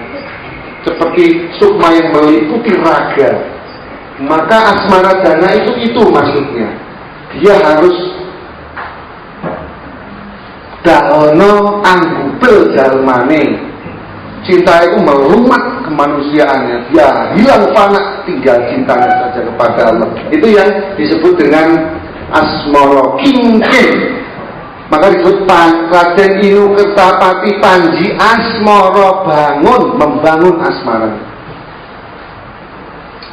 seperti sukma yang meliputi raga. Maka asmara dana itu maksudnya. Dia harus daono anggubel jalmane. Cinta itu melumat kemanusiaannya. Dia hilang fana, tinggal cintanya saja kepada Allah. Itu yang disebut dengan asmara kingkin. Maka disebut Raden Inu Kertapati Panji asmara bangun, membangun asmara.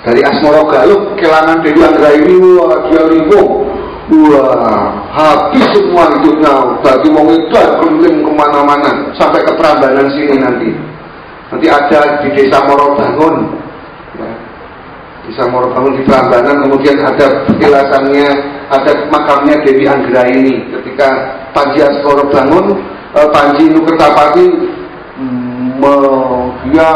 Dari asmara Galuh kelangan Dewi Anggraini, wah dia lingung, wah habis semua hidupnya. Bagi wong itu keliling kemana-mana sampai ke Prambanan sini nanti ada di Desa Morobangun, ya. Desa Morobangun di Prambanan, kemudian ada petilasannya, ada makamnya Dewi Anggraini. Ketika Panji Asmara bangun, Panji Inu Kertapati dia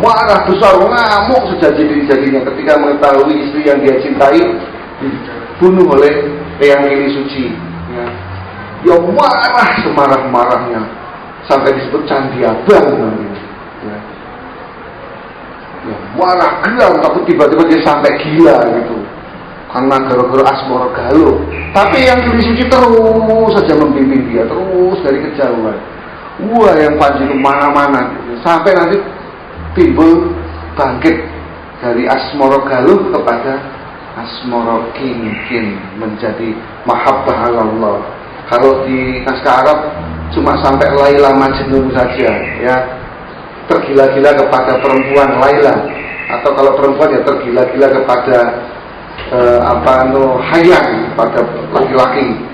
marah besar, ngamuk sejadi-jadinya ketika mengetahui istri yang dia cintai dibunuh oleh Eyang Kili Suci, ya. Dia marah semarah-marahnya sampai disebut Candi Abang namanya, ya. Ya, marah geram, tapi tiba-tiba dia sampai gila gitu karena gara-gara asmara Galuh. Tapi Eyang Kili Suci terus saja membimbing dia, terus dari kejauhan. Wah, yang Panji kemana-mana gitu. Sampai nanti timbul bangkit dari asmara Galuh kepada asmara kingkin, menjadi mahabbah Allah. Kalau di naskah Arab cuma sampai Laila Majnun saja, ya, tergila-gila kepada perempuan Laila, atau kalau perempuan ya tergila-gila kepada hayang, pada laki-laki.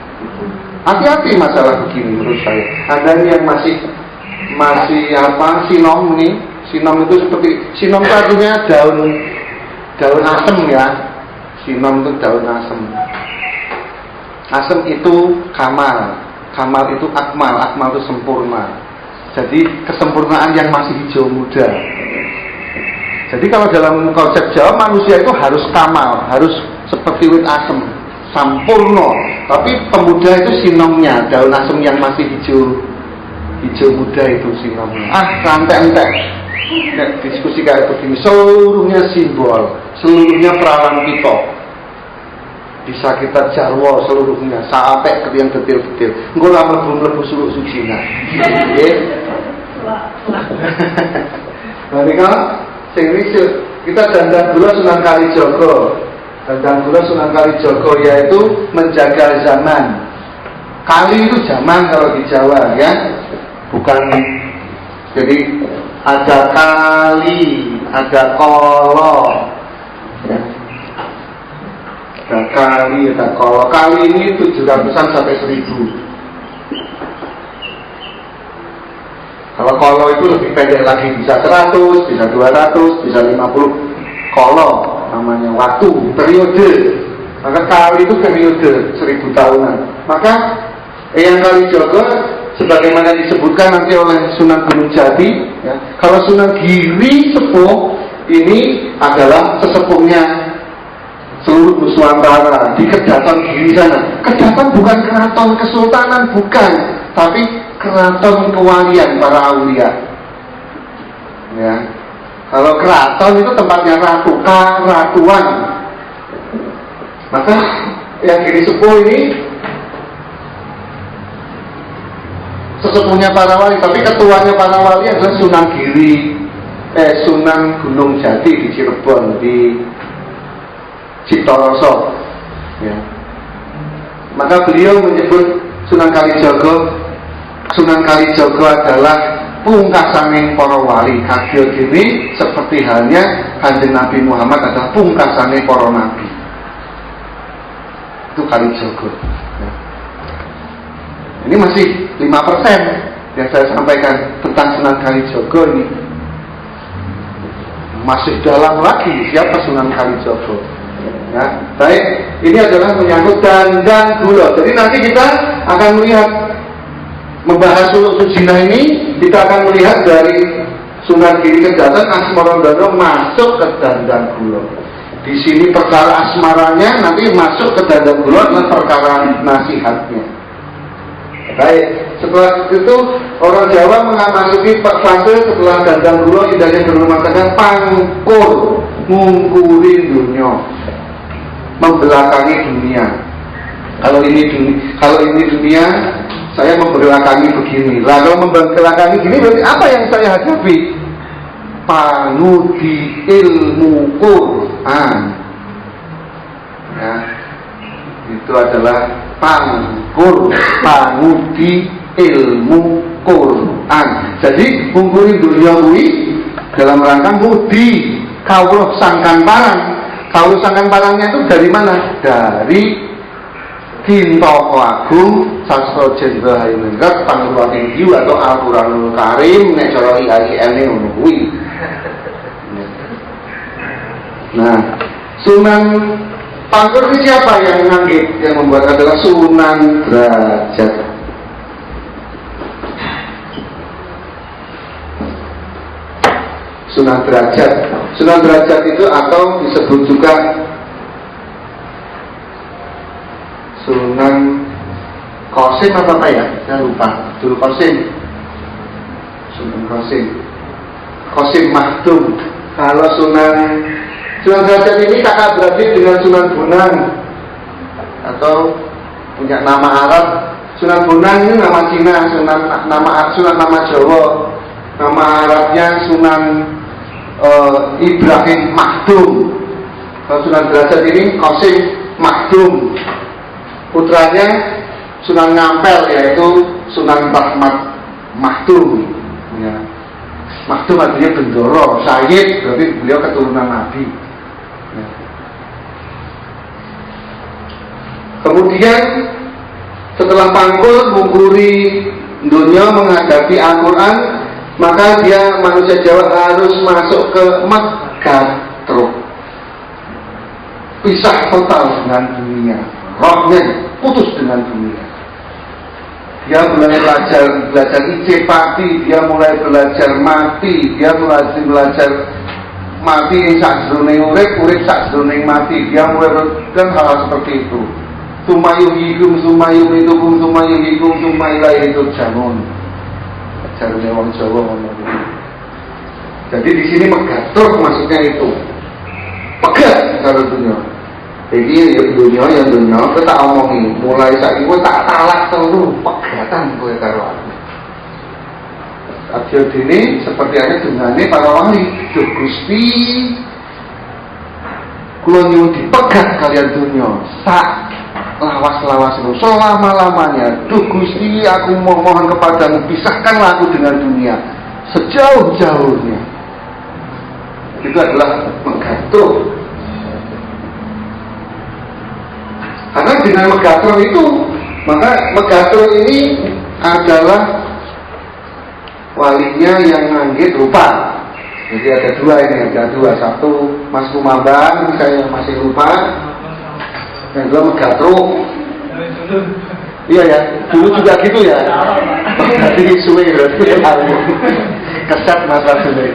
Hati-hati masalah begini menurut saya. Anda ini yang masih sinom nih. Sinom itu seperti, sinom itu artinya daun asem, ya. Sinom itu daun asem. Asem itu kamal, kamal itu akmal, akmal itu sempurna. Jadi kesempurnaan yang masih hijau muda. Jadi kalau dalam konsep Jawa, manusia itu harus kamal, harus seperti wit asem, sampurno. Tapi pemuda itu sinomnya, daun asem yang masih hijau muda itu sinomnya. Santai entek. Diskusi kayak begini, seluruhnya simbol, seluruhnya perawan kita. Bisa kita jarwo seluruhnya sampai ke yang detail-detail. Engko ora mlebu suluk suci nah. Nggih. Mereka sing kita dandan gula Sunan Kalijaga. Dandan gula Sunan Kalijaga yaitu menjaga zaman. Kali itu zaman kalau di Jawa, ya. Bukan, jadi ada kali, ada kolo, ya. Ada kali, ada kolo. Kali ini 700-an sampai 1000. Kalau kolo itu lebih pendek lagi, bisa 100, bisa 200, bisa 50. Kolo namanya waktu, periode. Maka kali itu periode 1000 tahunan. Maka Eyang Kalijaga sebagaimana disebutkan nanti oleh Sunan Gunung Jati, ya, kalau Sunan Giri Sepuh ini adalah sesepuhnya seluruh Nusantara di Kedaton Giri sana. Kedaton bukan keraton kesultanan, bukan, tapi keraton kewalian para aulia. Ya. Kalau keraton itu tempatnya ratu, keratuan. Maka yang Giri Sepuh ini sesepuhnya para wali, tapi ketuanya para wali adalah Sunan Giri, Sunan Gunung Jati di Cirebon, di Ciptoroso, ya. Maka beliau menyebut Sunan Kalijaga adalah pungkasaning para wali. Kadya dene seperti halnya Kanjeng Nabi Muhammad adalah pungkasane para nabi. Itu Kalijaga, ya. Ini masih 5% yang saya sampaikan tentang Sunan Kalijaga ini. Masih dalam lagi siapa Sunan Kalijaga. Ya, baik, ini adalah menyangkut dandan gula. Jadi nanti kita akan melihat, membahas suluk sujina ini, kita akan melihat dari Sunan Giri Kedaton Asmarandono masuk ke dandan gula. Di sini perkara asmaranya, nanti masuk ke dandan gula dan perkara nasihatnya. Baik. Setelah itu orang Jawa memasuki fase setelah dandang gula indahnya berumah tangga pangkur, ngungkuri dunia, membelakangi dunia. Kalau ini dunia, saya membelakangi begini. Lah kalau membelakangi begini berarti apa yang saya hadapi? Panudi ilmu Quran. Ya, itu adalah pangkur, panudi ilmu Quran. Jadi ngungkuri dunia kuwi dalam rangka mudi kawruh sangkan parang. Kawruh sangkan parangnya itu dari mana? Dari Kintoko Agung Sastra Jenderal Hayu Pangurwating Diu atau Al-Quranul Karim nek cara IAIN ngono kuwi. Nah, Sunan Pangkur ini siapa yang nganggit? Yang membuat adalah Sunan Derajat. Sunan Derajat. Sunan Derajat itu atau disebut juga Sunan Qasim apa ya? Saya lupa. Dulu Qasim. Sunan Qasim Mahdum. Kalau Sunan Derajat ini kakak beradik dengan Sunan Bonang atau punya nama Arab. Sunan Bonang ini nama Cina, Sunan nama Jawa. Nama Arabnya Sunan Ibrahim Mahdum. Kalau Sunan Derajat ini Qasim Mahdum. Putranya Sunan Ngampel yaitu Sunan Rahmat Mahdum. Ya. Mahdum artinya bendoro, Sayyid berarti beliau keturunan Nabi. Ya. Kemudian setelah Pangkur mengungkuri dunia menghadapi Al-Quran, maka dia manusia Jawa harus masuk ke Megatro, pisah total dengan dunia. Rohnya putus dengan dunia. Dia mulai belajar ijepati, dia mulai belajar mati, dia mulai belajar mati sakjroning urip sakjroning mati. Dia mulai dan hal seperti itu. Sumayuhikum sumayumitukum sumayuhikum sumailaihikum jamun. Jarune wong Jawa ngomong. Jadi di sini Megatro maksudnya itu. Pegat karo dunia. Jadi dunia kita omongin mulai saiki kowe tak talak telu pegatan kowe karo aku. Abjad ini seperti ada dungane para wali. Duh Gusti, kula nyuwun dipegat kalian dunia. Sak lawas-lawas selama-lamanya. Duh Gusti, aku mohon kepadamu pisahkanlah aku dengan dunia sejauh-jauhnya. Itu adalah Megatro. Karena dengan Megatro itu, maka Megatro ini adalah walinya yang nganggit rupa. Jadi ada dua, satu Mas Kumambang, saya masih lupa, yang dua Megatro. Iya ya, dulu juga gitu ya. Jadi suwe berarti keset masa suwe.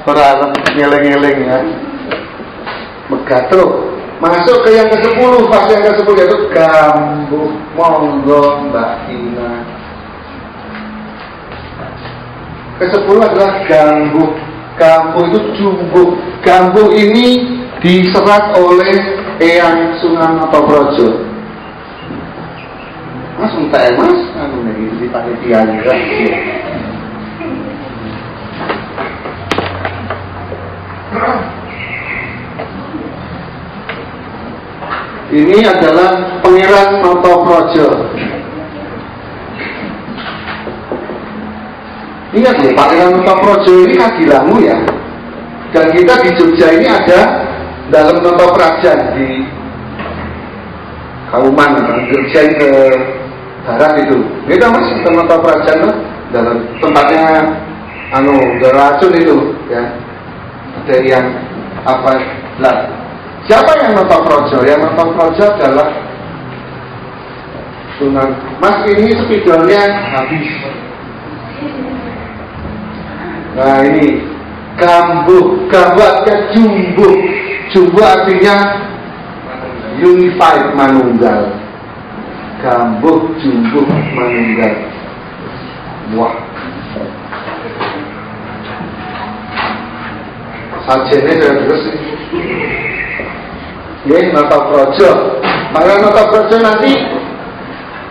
Berharap ngeleng-ngeleng ya. Megatro. Masuk ke yang ke-10, fase yang ke-10 yaitu Gambuk. Monggo Mbak Ina. Ke-10 adalah Gambuk. Gambuk itu Jumbuk. Gambuk ini diserat oleh Eyang Sunan Projo. Mas entek Mas, aku nek di panitia juga. Ini adalah Pangeran Notoprojo. Ingat ya, Pangeran Notoprojo ini Kagilangu ya. Dan kita di Jogja ini ada dalam Notoprajan di Kauman, Gerjain ke barat itu. Ini tahu Mas, Notoprajan tuh dalam tempatnya racun itu ya. Ada yang apa lah. Siapa yang Notoprojo? Yang Notoprojo adalah Sunan. Mas ini spidolnya habis. Nah ini Gambuk. Gambuk artinya Jumbuk. Jumbuk artinya unified, manunggal. Gambuh jumbuh manunggal. Wah. Sajene terus. Nggih, Natapraja. Pangeran Natapraja nanti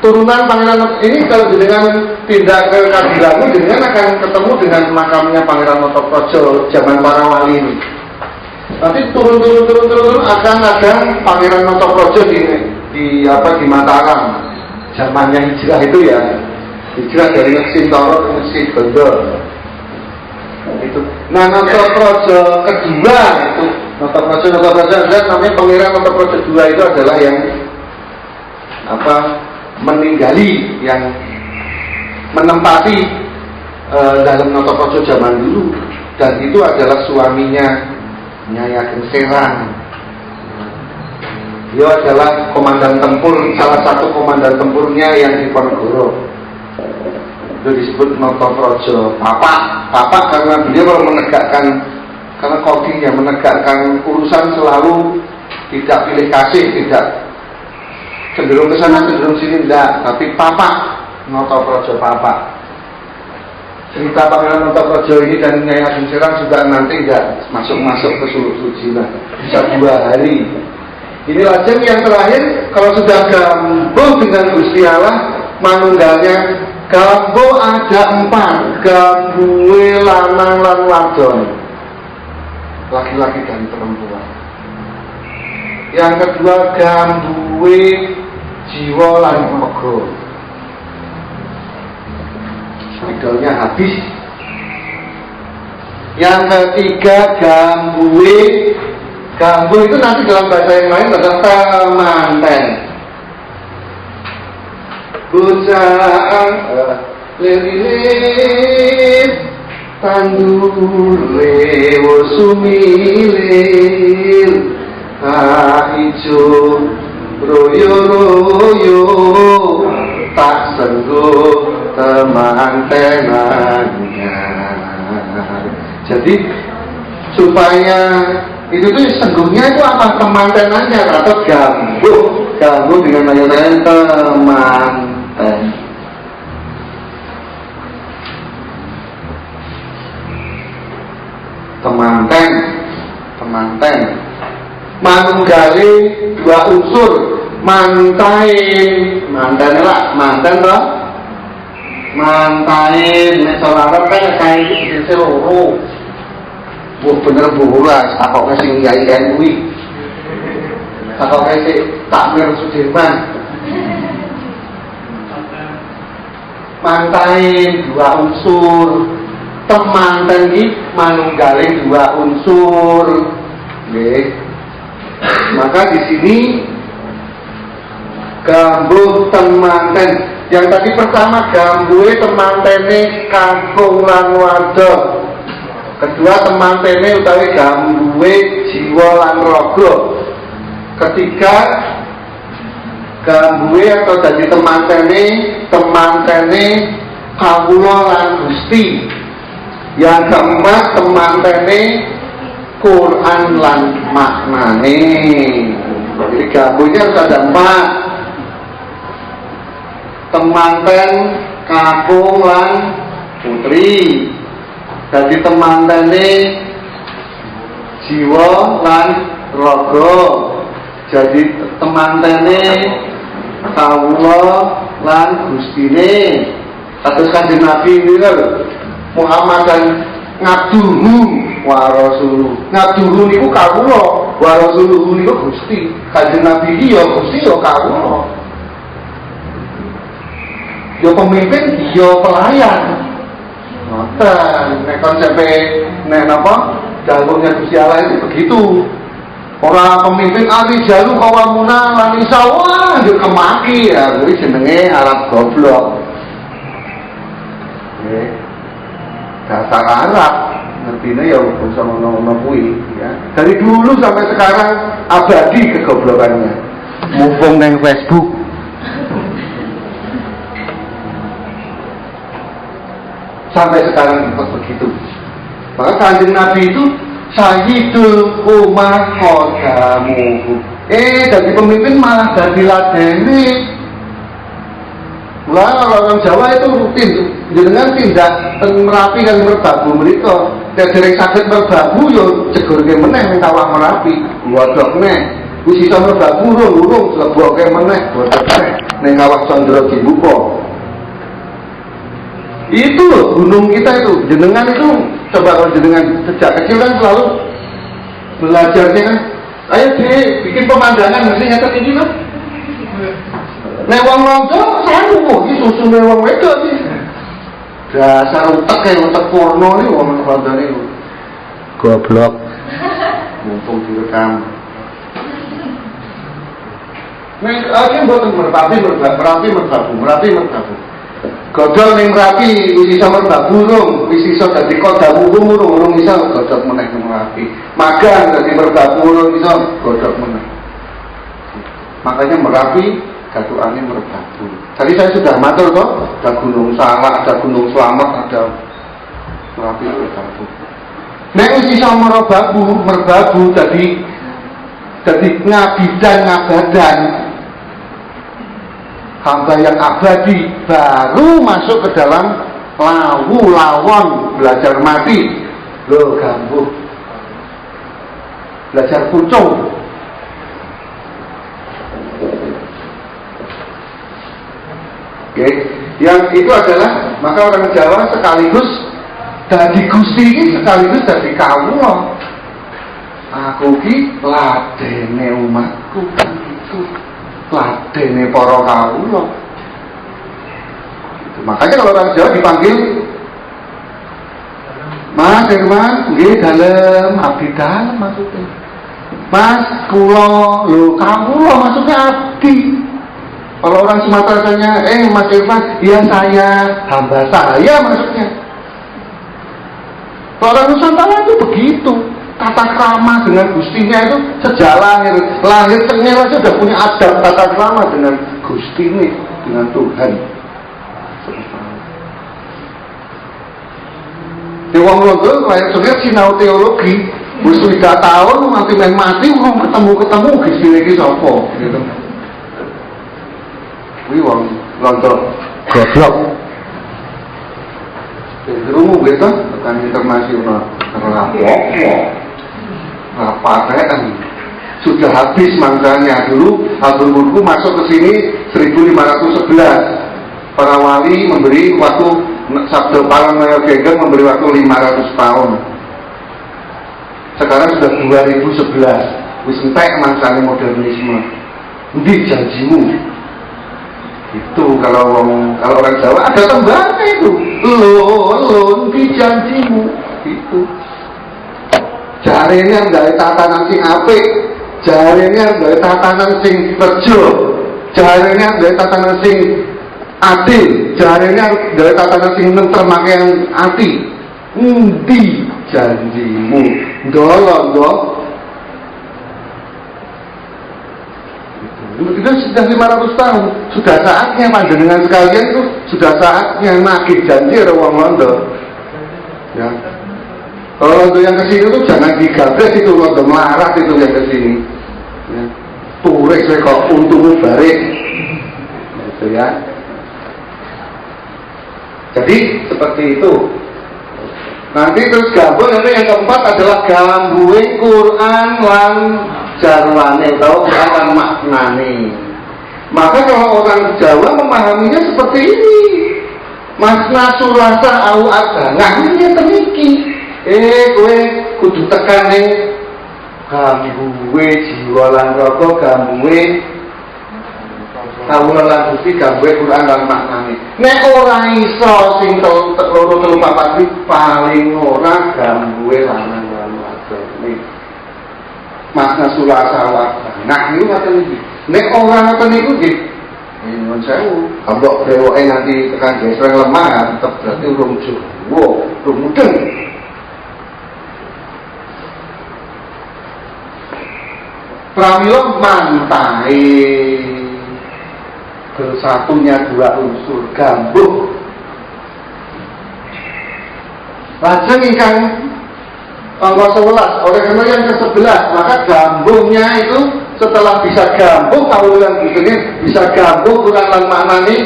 turunan Pangeran ini kalau dengan pindah ke Kadilangu dengan akan ketemu dengan makamnya Pangeran Natapraja zaman para wali ini. Nanti turun akan ada Pangeran Natapraja di Mataram. Zamannya hijrah itu ya. Hijrah dari Sintoro ke Sidondo. Itu. Nah, Natapraja kedua itu Natapraja namanya Pangeran Natapraja kedua itu adalah yang meninggali, yang menempati dalam Natapraja zaman dulu, dan itu adalah suaminya Nyai Ageng Serang. Dia adalah komandan tempur, salah satu komandan tempurnya yang di Ponorogo. Itu disebut Natapraja Papa karena beliau kalau menegakkan, karena kokinya menegakkan urusan selalu tidak pilih kasih, tidak cenderung ke sana cenderung sini, enggak, tapi Papa Natapraja Papa. Cerita Pangeran Natapraja ini dan Nyai Ageng Serang juga nanti enggak masuk ke Suluk Suci lah, bisa 2 hari. Ini lajeng yang terakhir, kalau sudah gambuh dengan Gusti Allah, manunggalnya gambuh ada 4, gambuhe lanang lan wadon, laki-laki dan perempuan. Yang kedua gambuhe jiwa lan raga, idolnya habis. Yang ketiga gambuh itu nanti dalam bahasa yang lain adalah temanten. Bocah lelilit tandure sumilir ijo royo tak sengguh temantenannya. Jadi supaya itu tuh sengguhnya itu apa, temantenannya atau gambuh dengan ayat temanten manunggali 2 unsur, mantain nek Arab kan kayak iki loro. Wah bener buras, takoke sing Yai kuwi. Takoke sing Takmir Sudirman. Mantain 2 unsur, temanten iki manunggaling 2 unsur. Nggih. Maka di sini gambuh temanten. Yang tadi pertama gambuhe temantene kakung lan wadon. Kedua temantene utawi gambuhe jiwa lan raga. Ketiga gambuhe atau dadi temantene kawula lan Gusti. Yang keempat temantene Quran lan maknane. Jadi gambuhnya harus ada 4. Temanten kakung lan putri, jadi temantene jiwa lan raga, jadi temantene kawula lan Gustine. Kados Kanjeng Nabi ini lho, Muhammad dan ngabduhu wa rasuluh. Ngabduhu niku kawula, wa rasuluh niku Gusti. Kanjeng Nabi iki ya Gusti ya kawula. Yo pemimpin, yo pelayan. Ngoten, nek konsepe nek napa? Jalurnya Gusti Allah itu begitu. Orang pemimpin ali jalu kawamuna lan isawa yo kemaki ya, kuwi jenenge Arab goblok. Nggih. Dasar Arab, ngertine ya basa ngono kuwi ya. Dari dulu sampai sekarang abadi kegoblokannya. Mumpung neng Facebook. Sampai sekarang tetap begitu. Maka Kanjeng Nabi itu Sayyidul Ummah Khodamuhu. Dari pemimpin malah dari ladene. Lah orang Jawa itu rutin jenengan tindak teng Merapi kan merbabu mereka. Nek dereng saged merbabu yo jegurke meneh ning Kawah Merapi. Godhokne. Wis iso merbabu urung leboke meneh godhokne ning Kawah Condro dibuka. Itu loh gunung kita itu. Jenengan itu coba kalau jenengan sejak kecil kan selalu belajarnya kan. Ayo bikin pemandangan mesti ngeten iki lho. Nek wong londo saru iki susune wong wedok iki. Dasar utek kaya utek porno iki wong londo niku. Goblok. Mumpung direkam. Nek iki mboten merbabu. Godhol ning Merapi wis iso merbabu urung, wis iso dadi kodamu urung iso godhok meneh ning Merapi. Magang dadi merbabu urung iso godhok meneh. Makanya Merapi gadukannya merbabu. Tadi saya sudah matur kok, ada Gunung Salak, ada Gunung Slamet, ada Merapi merbabu. Nek wis iso merbabu dadi ngabadan hamba yang abadi baru masuk ke dalam lawon belajar mati. Loh gambuh. Belajar pucung. Oke, yang itu adalah maka orang Jawa sekaligus dadi Gusti iki sekaligus dadi kawula. Aku ki ladene umatku itu ladene para kawula. Makanya kalau orang Jawa dipanggil Mas Herman, nggih dalem, abdi dalem maksudnya. Mas kula, lho kawula maksudnya abdi. Kalau orang Sumatera tanya, Mas Irfan, iya saya, hamba saya maksudnya. Kalau orang Nusantara itu begitu, tata krama dengan gustinya itu sejak lahir cengel aja udah punya adab tata krama dengan gusti ini, dengan Tuhan. Di wong londo lahir cengel sinau teologi, wis 3 tahun mati belum ketemu gusti iki sapa gitu. Kuwi wong londo goblok. Dirungu gitu, tekan internasional terlapor. Apa sudah habis mangkanya dulu Abdul Mulku masuk ke sini 1511. Para wali memberi waktu Sabdo Palangoyo Genggeng memberi waktu 500 tahun. Sekarang sudah 2011. Wis entek mangsane modernisme. Endi janjimu? Itu kalau orang Jawa ada tembangnya itu. Lo endi janjimu? Itu. Jarene nggawe tatanan sing apik, jarene nggawe tatanan sing rejo, jarene nggawe tatanan sing adil, jarene nggawe tatanan sing nentremake ati. Endi janjimu? Ndolo. Itu sudah 500 tahun, sudah saatnya panjenengan sekalian itu sudah saatnya nagih janji ada wong londo. Ya. Kalau londo yang kesini itu jangan digabres itu londo melarat itu yang kesini. Ya. Turis saya kok untungmu balik, gitu ya. Jadi seperti itu. Nanti terus gabung nanti yang keempat adalah gambuing Quran lan jarwane atau Quran lan maknane. Maka kalau orang Jawa memahaminya seperti ini. Masna surasa au adangah ini teniki. Kowe kudu tekan ning gambuwe jiwa lan raga gambuwe kawula lan Gusti gambuwe Quran lan maknane. Nek ora iso sing loro telu papat paling ora gambuwe lanang lan wadon. Masna surasa au adangah. Nah niku ngoten iki. Nek ora ngoten niku nggih nyuwun sewu. Ambok dewoke nanti tekan gesreng lemah tetep berarti urung jowo, urung mudeng. Pramila mantai bersatunya dua unsur gambuh. Lajeng ingkang angka 11 oleh karena yang ke-11 maka gambuhnya itu setelah bisa gambuh kawulan ini bisa gambuh Quran lan maknane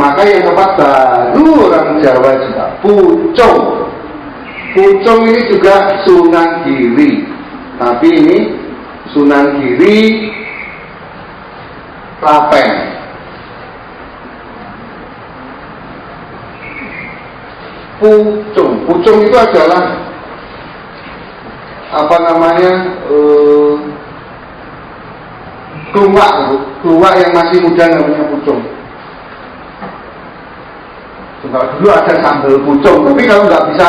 Maka yang tepat baru orang Jawa juga Pucung. Pucung ini juga Sunan Giri, tapi ini Sunan Giri Klaten. Pucung itu adalah apa namanya, keluak yang masih muda namanya Pucung. Dulu ada sambal pucung, tapi kalau nggak bisa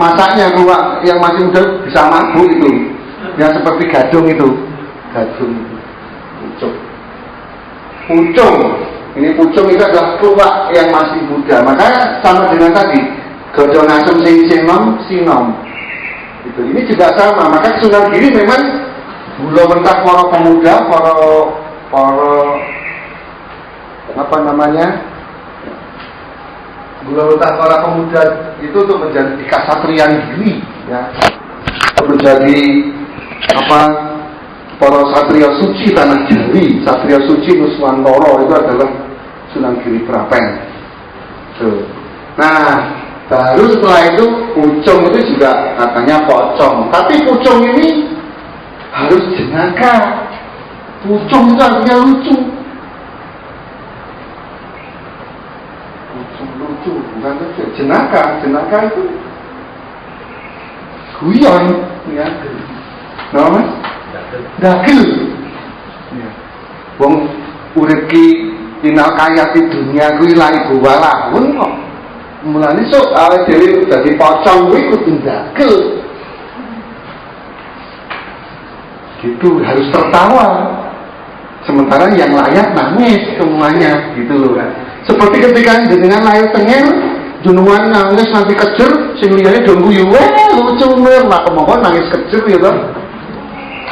masaknya keluak yang masih muda bisa mabuk itu, yang seperti gadung itu, pucung. Ini pucung itu adalah keluak yang masih muda, makanya sama dengan tadi godhong asem sing sinom. Gitu. Ini juga sama, maka Sunan Giri memang gula mentah para pemuda, para apa namanya, gula mentah para pemuda itu untuk menjadi kasatriyan Giri, ya, untuk menjadi apa, para satria suci tanah Jawi, satria suci Nuswantara itu adalah Sunan Giri Klaten. Nah, baru setelah itu Pucung itu juga katanya pocong, tapi Pucung ini harus jenaka. Pucung itu artinya lucu. Pucung lucu, bukan saja jenaka. Jenaka itu guyon, ya. Nah, Mas? Dagel. Ya. Wong urip ki final kaya di dunia kuwi la ibu walahun kok. Mulane sok awake dhewe dadi pocong kuwi kudu dagel. Gitu, harus tertawa. Sementara yang layak nangis semuanya, gitu loh kan. Seperti ketika dengan layar tengil, junuan nangis nanti kejer, sing liyane do guyu, lucu mer, lah kemongkon nangis kejer gitu.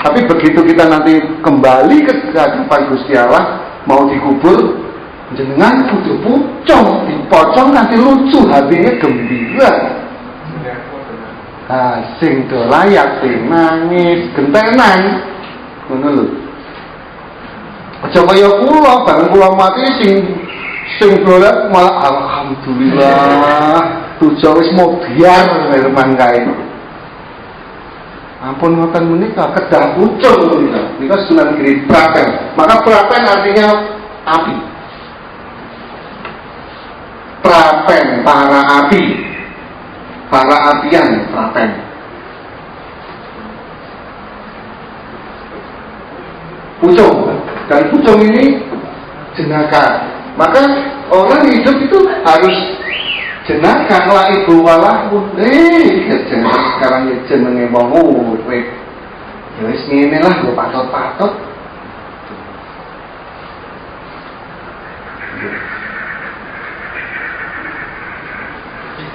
Tapi begitu kita nanti kembali ke hadapan Gusti Allah, mau dikubur, jenengan kudu pucung, dipocong nanti lucu, hatinya gembira. Sing do layak sing nangis gentenan, ngono lho. Aja kaya kula, bareng kula mati sing golek malah alhamdulillah, tujuh wis modhiar firman kae. Ampun ngoten menika kedah pucung menika Sunan Giri Klaten. Maka Klaten artinya api. Klaten para api. Para apian Klaten. Pucung, dan pucung ini jenaka. Maka orang hidup itu harus jenaka, la ibu walahun. Sekarang ya jenenge wong urip. Ya wis ngene lah, yo patot-patot.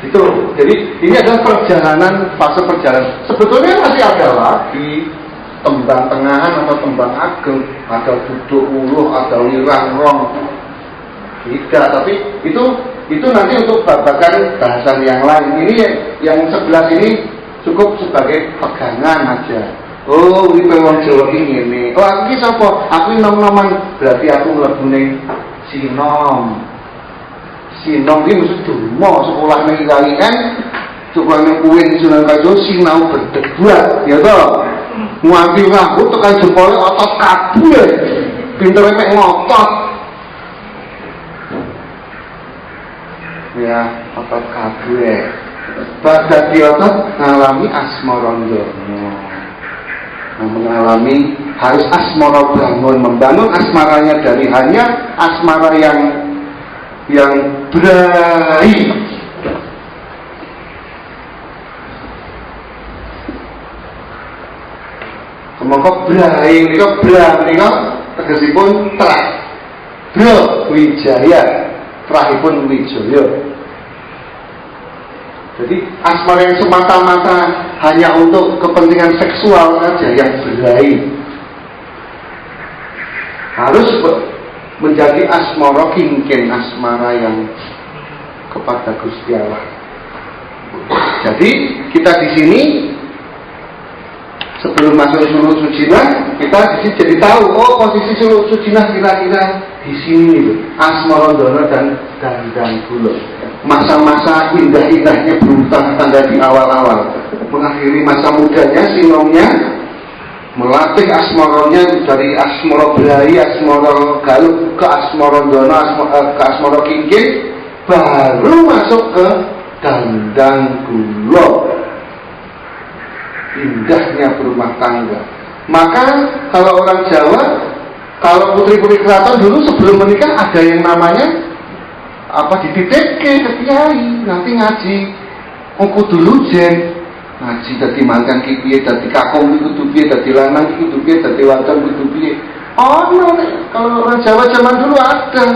Itu, jadi ini adalah perjalanan, fase perjalanan. Sebetulnya masih ada lagi tembang tengahan atau tembang ageng, ada duduk uluh, ada wirang rong. Tidak, tapi itu nanti untuk babakan bahasan yang lain. Ini yang sebelah ini cukup sebagai pegangan aja. Oh, ini wong Jawa ini. Oh, aku ini sapa? Aku nom-noman, berarti aku mlebu ning sinom. Sinom ini mesti dungo sekolah ning KIN, sekolah ning UIN Sunan Kalijaga sinau berdebat, ya toh. Ngambil rambut tekan jempolnya otot kabeh. Pintere mek ngotot. Ya, otot kabeh. Pada diotot ngalami asmarandono. Nah, mengalami harus asmara bangun, membangun asmaranya dari hanya asmara yang berahi. Semoga berahi menika tegesipun terah. Bra Wijaya, terahipun Wijaya. Jadi asmara yang semata-mata hanya untuk kepentingan seksual saja yang berahi harus menjadi asmara kingkin, asmara yang kepada Gusti Allah. Jadi kita di sini sebelum masuk Suluk Sujinah, kita di sini jadi tahu, oh posisi Suluk Sujinah kira-kira di sini, Asmarandono dan dandang gula. Masa-masa indah-indahnya berumah tangga di awal-awal, mengakhiri masa mudanya sinomnya, melatih asmaronya dari asmara Brahi, asmara Galuh ke asmara Dono, ke asmara Kingking, baru masuk ke dandang gula. Indahnya berumah tangga. Maka kalau orang Jawa, kalau putri-putri keraton dulu sebelum menikah ada yang namanya dititipke ke kiai, nanti ngaji kudu jen ngaji dadi mantan ki piye, dadi kakung kudu piye, dadi lanang kudu piye, dadi wadon kudu piye. Kalau orang Jawa zaman dulu ada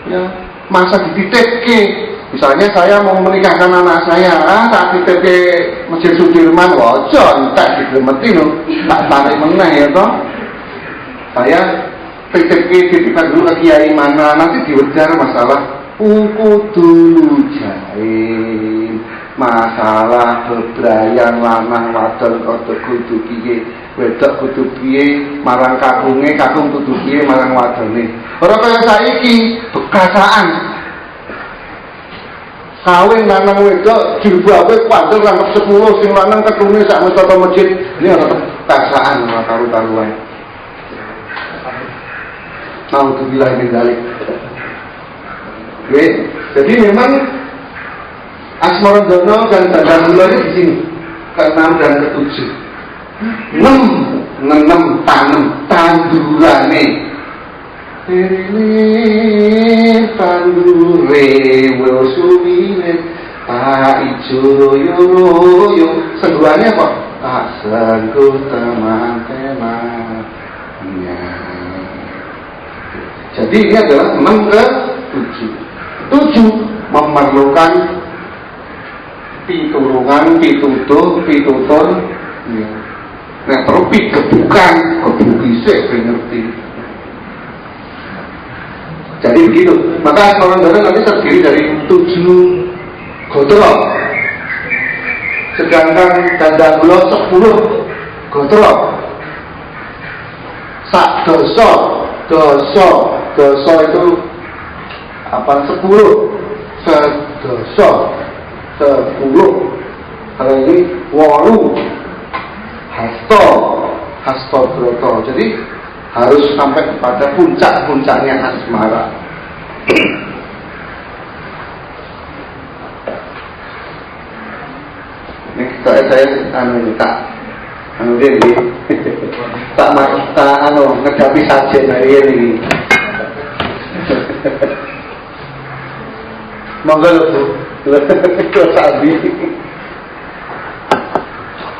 ya masa dititipke. Misalnya saya mau menikahkan anak saya, tak dititipke Masjid Sudirman, wajon tak diglemeti lho, tak tarik meneh ya toh. Saya titipkan dulu ke kiai mana, nanti diwejar masalah kudu jain, masalah bebrayan lanang wadon kudu piye, wedok kudu piye, marang kakunge, kakung kudu piye marang wadone. Ora kaya saiki bekasaan. Kawin lanang wedok jilbabe kuandel rambut 10 sing lanang ketune sak mestaka masjid. Ini ora bekasaan ora karu-karuan. Alhamdulillah min dzalik. Oke, jadi memang asmara Dono dan dandang gula di sini ke-6 dan ke-7. 6 tanem tandurane. Tandure wesuwine tak ijo royo. Sengguannya apa? Tak sengguh teman-teman. Jadi ini adalah 6 ke 7. 7 memerlukan pitulungan, pitutur ya. Nah terus kebukan kebukise ngerti. Jadi begitu. Maka asmara Dono nanti terdiri dari 7 gotro. Sedangkan dandang gula 10 gotro. Sak dosa itu 10 sedoso 10. Kalau ini 8 hasto broto. Jadi harus sampai kepada puncaknya asmara. Ini saya minta ini tak ngedapi sajen hari ini. Monggo lho Bu.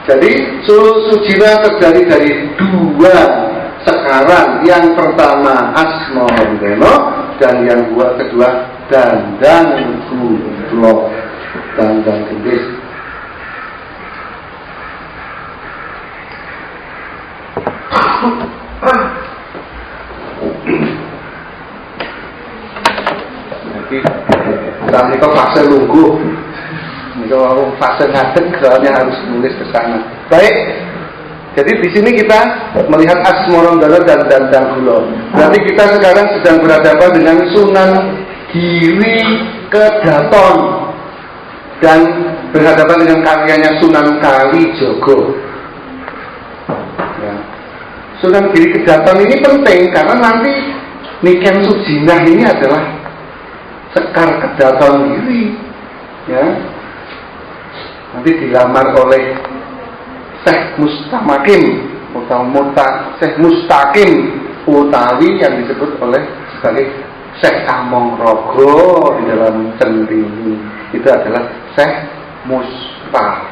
Jadi sujina terdiri dari 2 sekarang. Yang pertama asmara Dono dan yang kedua dandang gula, dandang gendis. Jadi kita fase lungguh, kalau fase ngadeg soalnya harus nulis ke sana. Baik, jadi di sini kita melihat asmara Dono dan dandang gula. Berarti kita sekarang sedang berhadapan dengan Sunan Giri Kedaton dan berhadapan dengan karyanya Sunan Kalijogo. Ya. Sunan Giri Kedaton ini penting karena nanti Niken Sujinah ini adalah Sekar Kedaton Giri, ya. Nanti dilamar oleh Syekh Mustamakim Syekh Mustaqim utawi yang disebut oleh sebagai Syekh Amongrogo di dalam Centini. Itu adalah Syekh Mustaqim.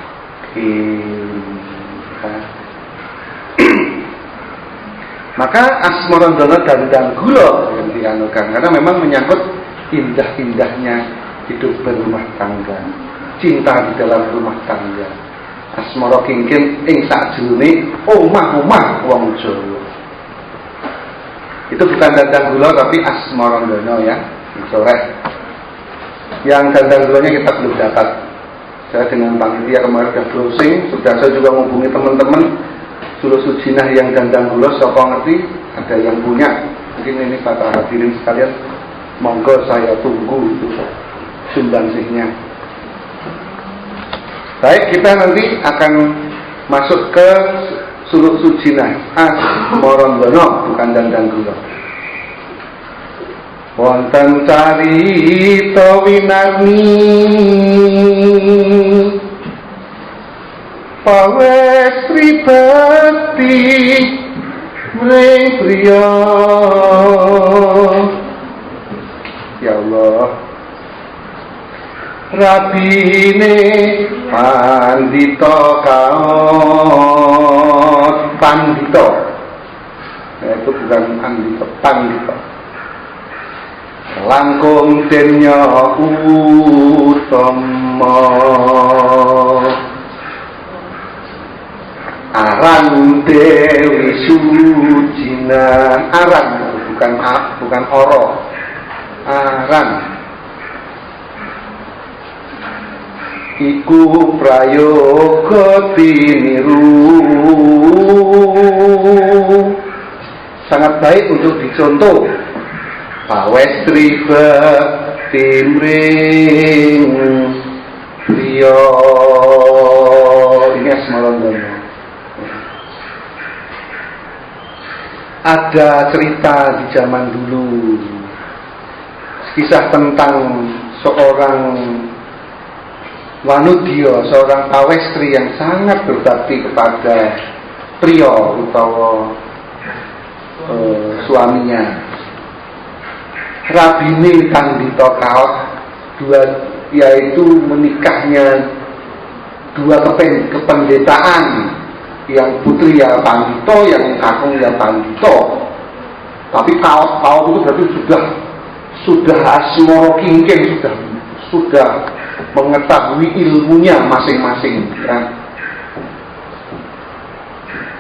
Maka asmara Dono dan dandang gula yang dianukan karena memang menyangkut indah-indahnya hidup berumah tangga, cinta di dalam rumah tangga. Asmara Kingking ing sakjroning omah-omah wong Jawa. Itu bukan dandang gula tapi asmara Dono ya, sore. Yang dandang gulanya kita belum dapat. Saya dengan panitia kemarin sudah closing, sudah saya juga menghubungi teman-teman Suluh Sujinah yang dandang gula, siapa ngerti ada yang punya. Mungkin ini kata hadirin sekalian Monggo saya tunggu itu sumbangsihnya. Baik, kita nanti akan masuk ke Suluk Sujinah Asmarandono, bukan Dandang Gula. Wonten carita winarni pawestri bakti mring priya. Ya Allah, rabine pandita kaos pandita, itu bukan pandita, pandita langkung denya utama aran Dewi Sujina. Aran bukan oro, aran iku prayoga tiniru, sangat baik untuk dicontoh. Pawestri bakti mring priya, ini Asmarandono. Ada cerita di zaman dulu, kisah tentang seorang wanudya, seorang pawestri yang sangat berbakti kepada priya utawa suaminya. Rabine pandita kaos, yaitu menikahnya dua kependetaan, yang putri ya pandita, yang kakung ya pandita. Tapi kaos itu berarti sudah asmara kingking, sudah mengetahui ilmunya masing-masing. Ya.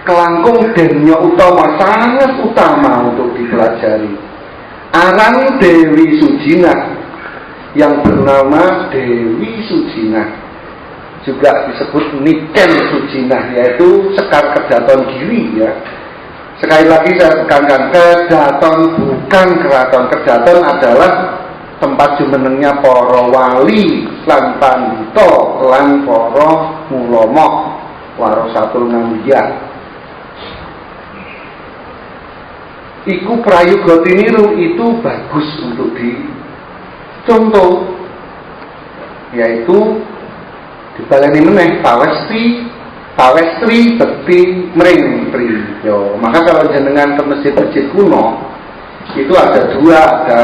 Kelangkung denya utama, sangat utama untuk dipelajari. Aran Dewi Sujina, yang bernama Dewi Sujina, juga disebut Niken Sujina, yaitu Sekar Kedaton Giri. Ya. Sekali lagi saya tekankan, Kedaton bukan keraton. Kedaton adalah tempat jumenengnya para wali lan pandita lan para ulama warasatul ngambiya. Iku prayoga tiniru, itu bagus untuk dicontoh, yaitu dibaleni meneh pawestri bekti mring priya. Maka kalau jenengan ke masjid-masjid kuno itu ada dua, ada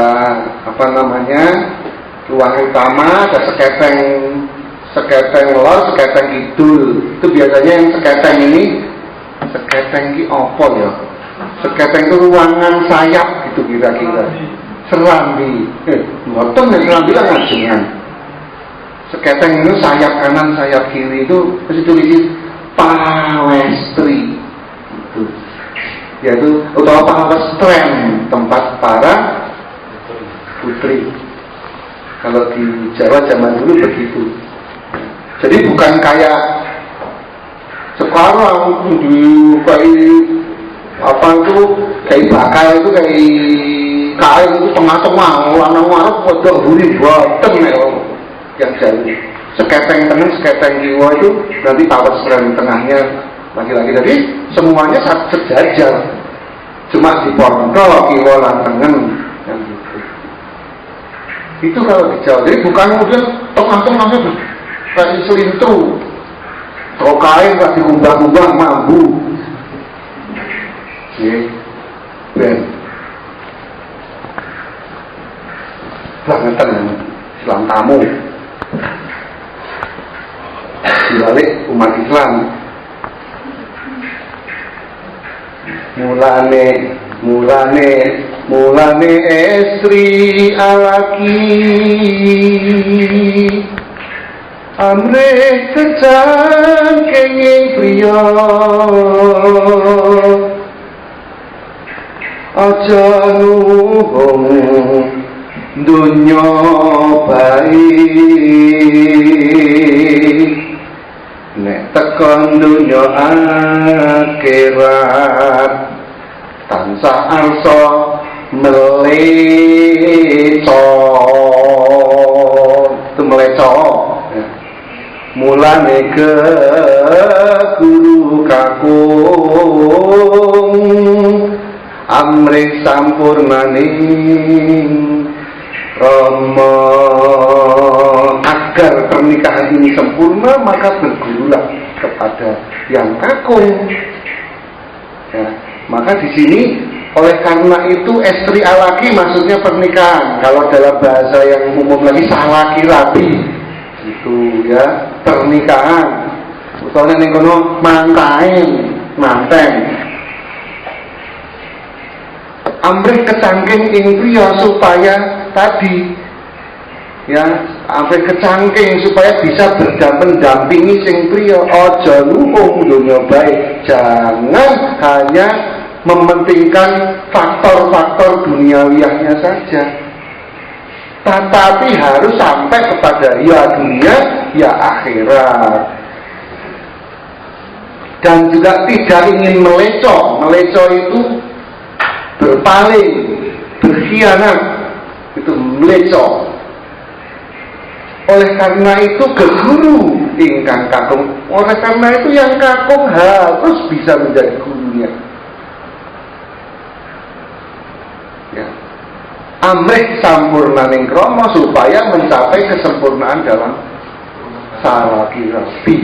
ruang utama, ada seketeng lor, seketeng kidul. Itu biasanya yang seketeng ini apa ya? Seketeng itu ruangan sayap gitu kira-kira. Serambi. Ngoten nek serambi kan ngajengan. Seketeng itu sayap kanan, sayap kiri itu mesti tulis pawestri. Itu. Yaitu utawa pawestren, tempat para putri. Kalau di Jawa zaman dulu begitu. Jadi bukan kayak sekarang di kayak bakal itu kayak kain itu tengah-tengah lanang warung podong buri boten yang jauh. Seketeng tengah, seketeng kiwa itu nanti pawestren tengahnya laki-laki. Jadi semuanya sejajar, cuma di pondok kiwa lan tengen yang gitu. Itu kalau di Jawa. Jadi bukan kemudian tengah-tengahnya kayak selintru, kalau kain kasih kumbang-kumbang mambu. Ben bangetan Islam tamu dibalik umat Islam. Mulane estri alaki amre kecang kenging priya aja nuhung dunya baik nek tekan dunya akhirat tansah arsa meleco meleco. Ya. Mulane ke guru kakung amrih sampurnaning Rama. Agar pernikahan ini sempurna, maka bergurulah kepada yang kakung. Ya, maka di sini oleh karena itu estri alaki maksudnya pernikahan. Kalau dalam bahasa yang umum lagi salaki rabi, itu ya pernikahan. Utawa ning kono manten. Amrih kecangking ing priya supaya tadi ya amrih kecangking supaya bisa mendampingi sing priya. Aja luhung dunya bae, jangan hanya mementingkan faktor-faktor duniawiahnya saja, tetapi harus sampai kepada ya dunia ya akhirat. Dan juga tidak ingin meleco. Meleco itu berpaling, berkhianat, itu meleco. Oleh karena itu ke guru ingkang kakung. Oleh karena itu yang kakung harus bisa menjadi gurunya. Ya. Amrih sampurnaning krama supaya mencapai kesempurnaan dalam salaki rabi.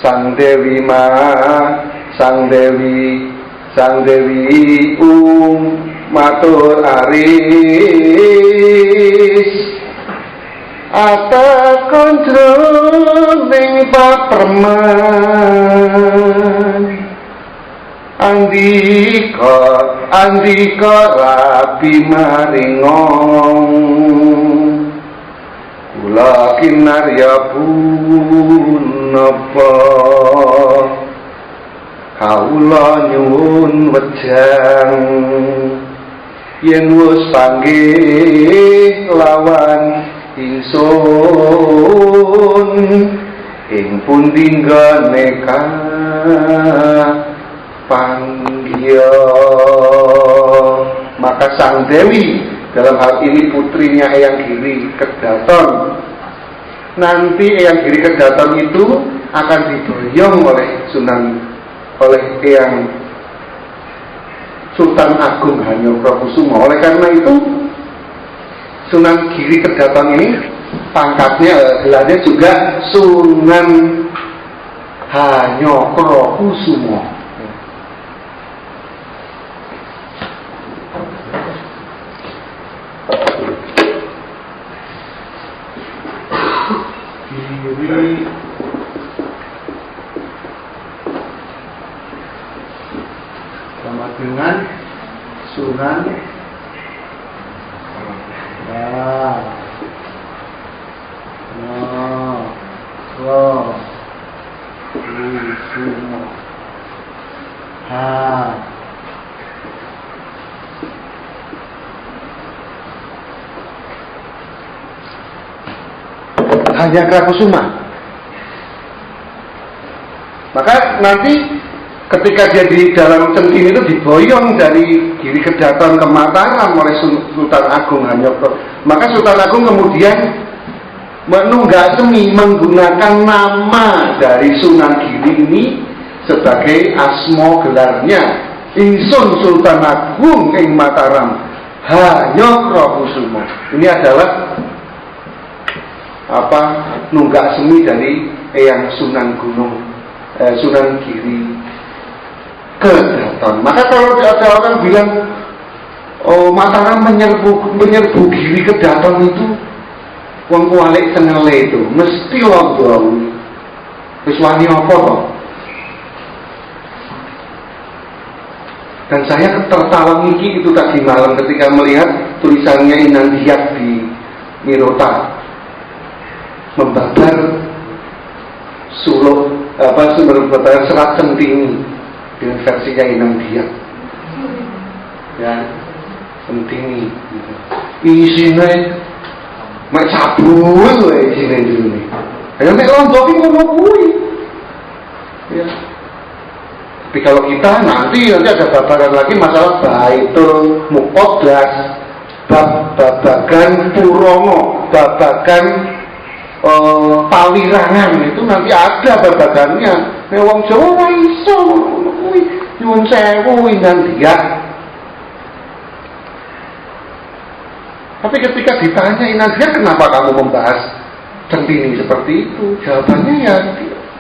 Sang Dewi matur aris ata kontrol ning paperman andika rabi maringong kula kinarya punapa kawula nyuwun wejang yen wis panggih lawan ingsun ing pundi nggone panggya. Maka Sang Dewi, dalam hal ini putrinya Eyang Giri Kedaton, nanti Eyang Giri Kedaton itu akan diboyong oleh Eyang Sultan Agung Hanyokrokusumo. Oleh karena itu Sunan Giri Kedaton ini pangkatnya gelarnya juga Sunan Hanyokrokusumo. Giri sama dengan Sunan Kusumo. Hanyokrokusumo. Maka nanti ketika dia di dalam centini itu diboyong dari Giri Kedaton ke Mataram oleh Sultan Agung Hanyokrokusumo, maka Sultan Agung kemudian menunggak semi menggunakan nama dari Sunan Giri ini sebagai asma gelarnya. Ingsun Sultan Agung ing Mataram Hanyokrokusumo. Ini adalah nunggak semi dari Eyang Sunan Giri Kedaton. Maka kalau ada orang bilang Mataram menyerbu Giri Kedaton itu wong kualik tengele itu mesti wong bau wis wani apa to. Dan saya tertawa ngiki itu tadi malam ketika melihat tulisannya Inang Diak di Mirota membabar membabar serat centini dengan versinya Inang Diak. Ya, centini gitu. Isine mek sabun wae isine dene. Ya mek lontong ngono kuwi. Ya. Tapi kalau kita nanti ada babaran lagi masalah Baitul Muqaddas. babagan Purana, babagan pawirangan itu nanti ada babagannya. Nek wong Jawa ora iso kuwi nyuwun sewu Inandia. Tapi ketika ditanya Inandia kenapa kamu membahas centini seperti itu, jawabannya ya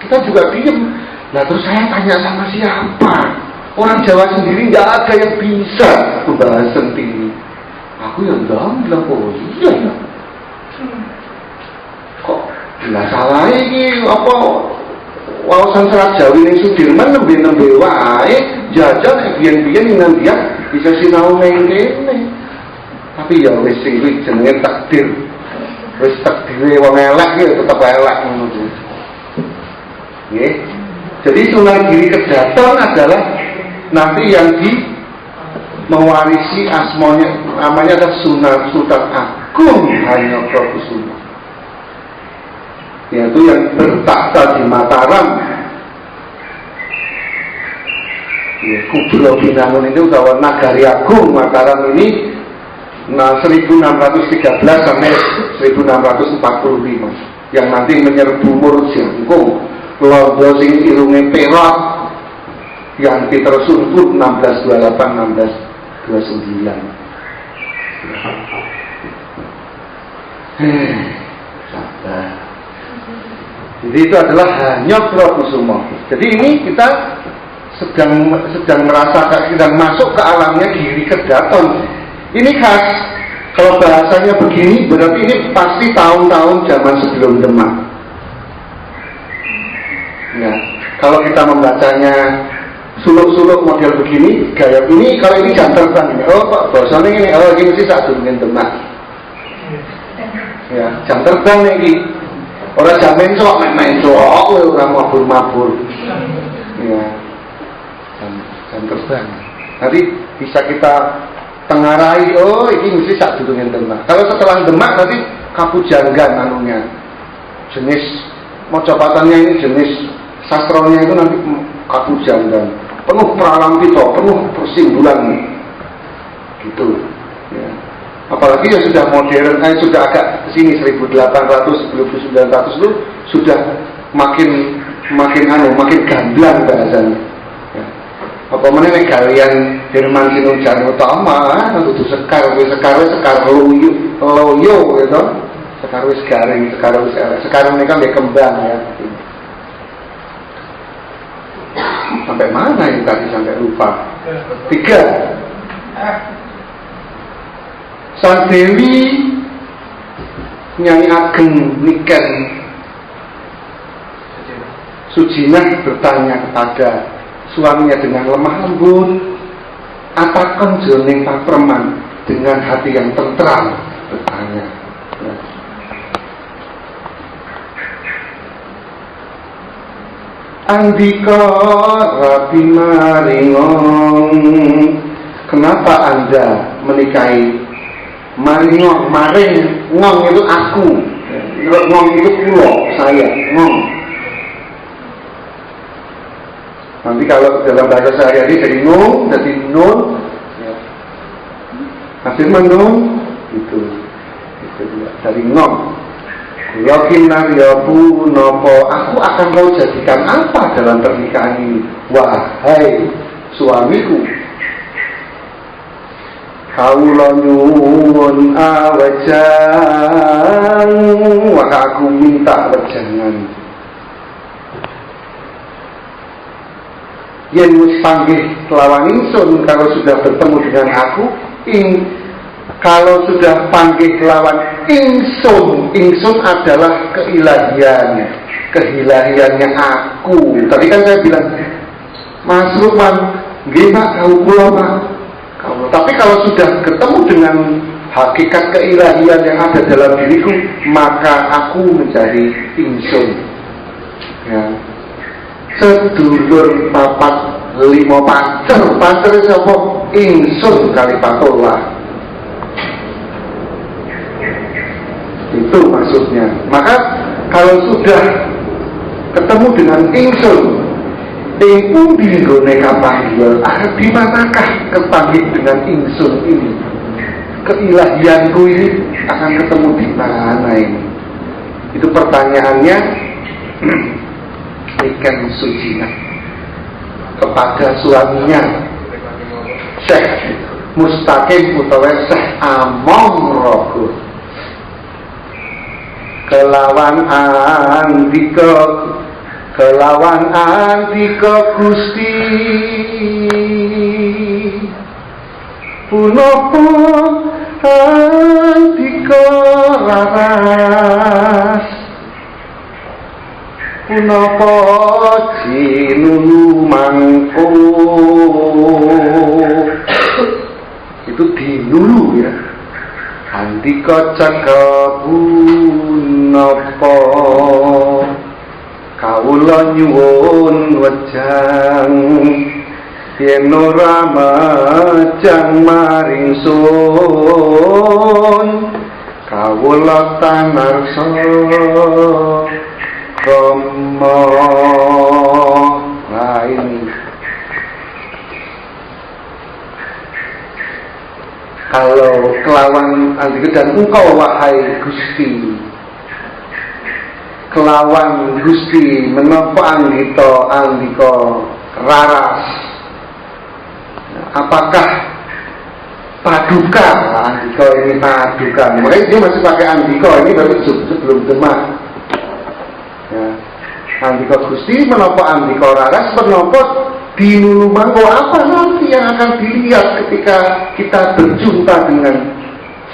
kita juga diem. Nah terus saya tanya sama siapa? Orang Jawa sendiri nggak ada yang bisa membahas centini. Aku yang bilang, oh iya ya. Kok nggak salah ini apa? Wawasan serat Jawi ini Sudirman nembe wae jajan biyen Inandia bisa sinau neng kene. Tapi ya wis sing kuwi jenenge takdir. Wis takdire wong elek ya tetep elek ngono kuwi. Nggih. Jadi Sunan Giri Kedaton adalah nanti yang mewarisi asmanya, namanya adalah Sultan Agung Hanyokrokusumo. Yaitu yang bertakhta di Mataram. Ya, Kubro Binangun ini utawa Nagari Agung Mataram ini 1613 sampai 1645 yang nanti menyerbu Murut Jangkung, Londo sing irunge perak yang diterusun pun 1628-1629. Sabar. Jadi itu adalah Hanyokrokusumo. Jadi ini kita sedang merasakan, sedang masuk ke alamnya Giri Kedaton. Ini khas. Kalau bahasanya begini, berarti ini pasti tahun-tahun zaman sebelum Demak. Ya, kalau kita membacanya suluk-suluk model begini, gaya ini, kalau ini jam terbang ini, oh Pak bahasanya ini, oh ini mesti saat dengan Demak. Ya, jam terbang ini, orang jam main cowok, orang mabur. Ya, jam terbang. Nanti bisa kita tengarai, oh ini mesti saat dengan Demak. Kalau setelah Demak nanti Kapujanggan anunya, jenis mocopatannya ini jenis sastronya itu nanti Kapujanggan, penuh pralampita, penuh persimbulan gitu. Ya. Apalagi ya sudah modern, sudah agak kesini 1800, 1900 itu sudah makin gamblang bahasanya. Ya. Apa meneh kalian Herman Sinujan Utama, kudu sekar loyo gitu. Sekar wis garing, sekar wis elek. Sekarang mereka nggak kembang ya. Sampai mana ini tadi sampai lupa. 3. Sang Dewi Nyai Ageng Niken Sujinah bertanya kepada suaminya dengan lemah lembut, "Atakan jroning papreman dengan hati yang tentram?" bertanya. Andika Rabi Maringong, kenapa Anda menikahi Maringong? Maringong itu aku, ngong itu pulau saya, ngong. Nanti kalau dalam bahasa saya ini jadi nun, jadi nun, hasil menun, itu juga dari ngong. Yakin nariyabu nopo, aku akan kau jadikan apa dalam pernikahan ini, wahai suamiku? Kaulo nyuwun awejan, maka aku minta wejangan. Yen wis panggih kelawan ingsun, kalau sudah bertemu dengan aku, kalau sudah panggil kelawan ingsun adalah kehilahiannya aku. Tadi kan saya bilang, Mas Rukman, gimana kau pulau Mas? Tapi kalau sudah ketemu dengan hakikat keilahian yang ada dalam diriku, maka aku menjadi ingsun. Ya. Sedulur papat lima pacar siapa? Ingsun kali patolah. Itu maksudnya. Maka kalau sudah ketemu dengan ingsun, ingkung dinggone kapanggil, di manakah kepanggil dengan ingsun ini? keilahianku ini akan ketemu di mana ini? Itu pertanyaannya Iken Sujina kepada suaminya Syekh Mustaqim utawa Syekh Among Rogo. Kelawan andika Gusti punapa andika raras punapa jinulu mangko. Itu dinulu ya. Andika caka punapa kawula nyuwun wejang yen ora majang maring sun kawula tanarsa Rama. Nah ini kalau kelawan andika dan engkau wahai Gusti, kelawan Gusti menapa andika raras, apakah paduka? Andika ini paduka, makanya dia masih pakai andika ini baru sebelum demak ya. Andika Gusti menapa andika raras, menapa dinulu mangko, apa nanti yang akan dilihat ketika kita berjumpa dengan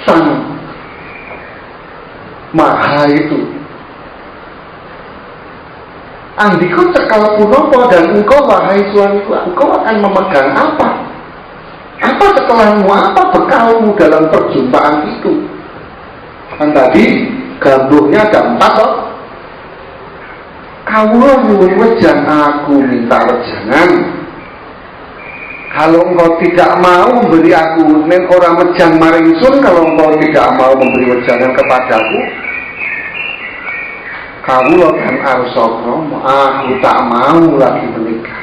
Sang Maha itu. Andika cekal punapa, dan engkau wahai suamiku, engkau akan memegang apa? Apa cekalanmu, apa bekalmu dalam perjumpaan itu? Kan tadi gambuhnya ada 4 toh. Kawula nyuwun wejan, aku minta wejangan. Kalau engkau tidak mau memberi aku nen orang mejang maring sun, kalau engkau tidak mau memberi wejangan kepadaku, kawula kan arsa krama, aku tak mau lagi menikah.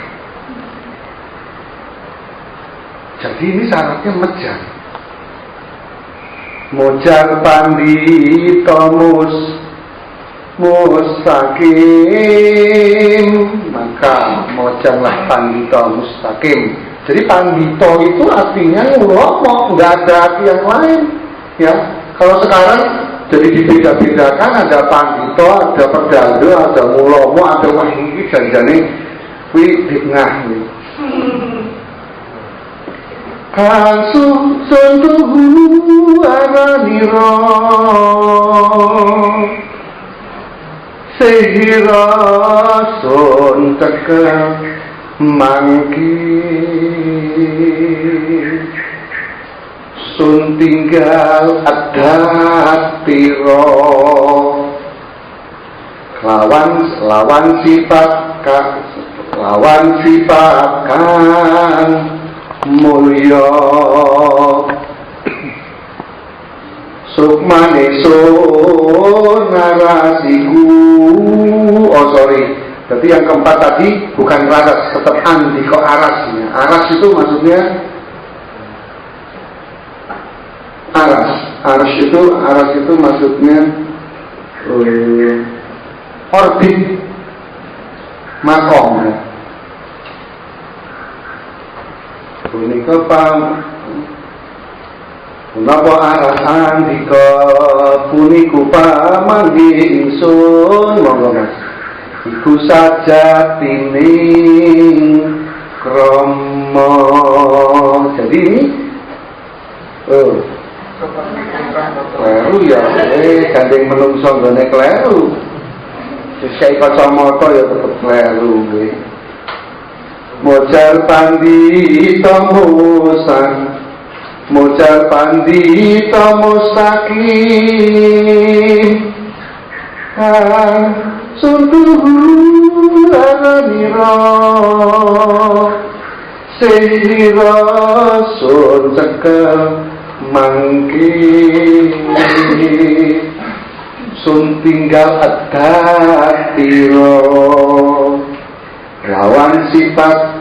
Jadi ini syaratnya mejang. Mojar pandita mustaqim, maka mojanglah pandita mustaqim. Jadi pandita itu artinya ngulomo, nggak ada arti yang lain ya. Kalau sekarang jadi dibeda-bedakan, ada pandita, ada perdana, ada ngulomo, ada wah ini janjane kuwi bid'ah nih. Kasu sentuhu aranira sehira sun tekel mangki sun tinggal adat piro lawan sifat kan mulya sukmane sun narasiku. Oh sorry, jadi yang keempat tadi bukan raras, tetap andika arasnya. Aras itu maksudnya aras itu maksudnya orbit makom ya. Punika punapa aras andika puniku pamanggi ingsun, monggo Mas. Iku sajatining krama. Jadi ini kleru ya, gandeng menungso nggone kleru. Sesai kacamata ya tetep kleru nggih. Mojar pandita mustaqim suntuhu aranira sehira sun cekel mangki sun tinggal adat piro lawan sifat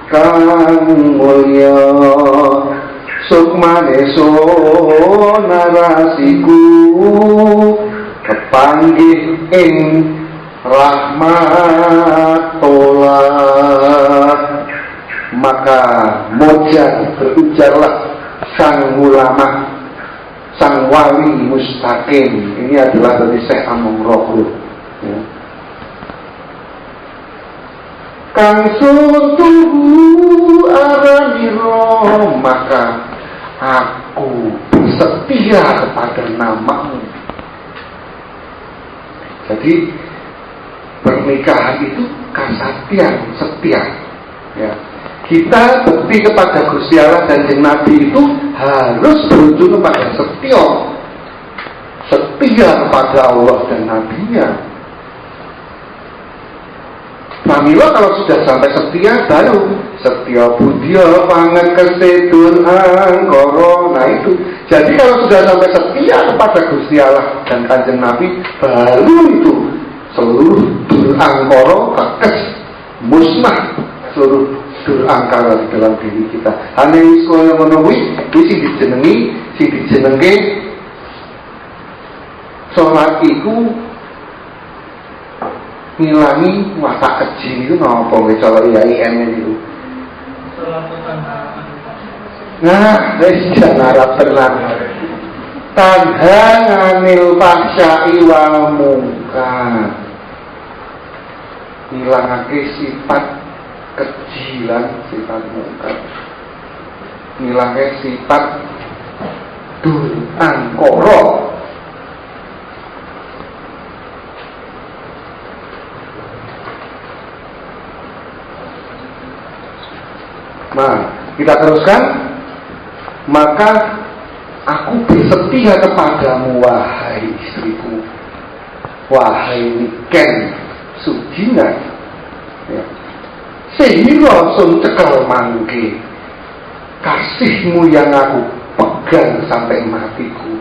kang mulya Sukmaneso narasiku kepanggih ing rahmatullah. Maka mojan berujarlah sang ulama, sang wali mustaqim. Ini adalah dari Syekh Amongrohul ya. Kang sutuhu araniro, maka aku setia kepada namamu. Jadi pernikahan itu kasatian, setia ya. Kita bukti kepada Gusti Allah dan Jeng Nabi itu harus berujung kepada setia. Setia kepada Allah dan Nabi-Nya. Pramila kalau sudah sampai setia, baru setia budia pangan kesedun angkoro. Nah itu. Jadi kalau sudah sampai setia kepada Gusti Allah dan Kanjeng Nabi, baru itu seluruh dur angkoro kakes musnah, seluruh dur angkara di dalam diri kita. Hanya sekolah menemui sing dijenengi sholat iku ngilangi watak keji itu ngapa nggih cara IAIN itu. Nah, wis jangan tenang. Tanha nganil fahsya'i wal munkar. Ngilangake sifat kejilan, sifat munkar. Ngilangake sifat dur angkara. Nah, kita teruskan. Maka aku bersetia kepadamu, wahai istriku, wahai Niken Sugina ya. Sehingga sun cekel mangke kasihmu yang aku pegang sampai matiku.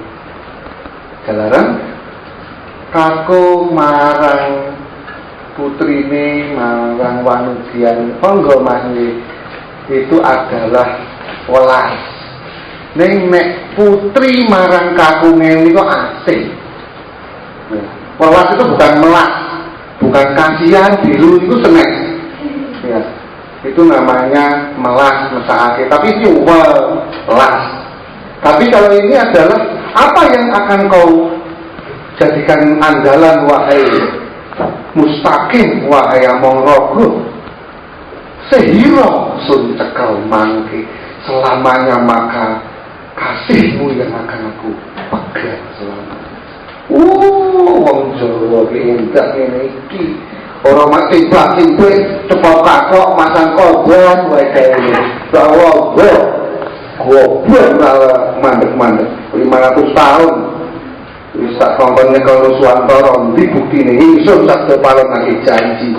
Jalaran kaku marang putrine, marang wanudian panggo mangke itu adalah welas. Ning nek putri marang kakunge niku asing. Welas itu bukan melas, bukan kasihan bilu itu seneng. Ya. Itu namanya melas, mesake, tapi ini welas. Tapi kalau ini adalah apa yang akan kau jadikan andalan, wahai mustaqim, wahai Amongrohul. Sehingga sun cekel mangke selamanya, maka kasihmu yang akan aku pegang selamanya. Wong Jawa pindah ngene iki. Ora mak timbang-timbang cepok kakok masang korban wae dhewe. Bahwa goblok malah mandek-mandek 500 tahun. Wis tak kongkon nyekel Nuswantara ndi buktine ingsun sak paling nang janji.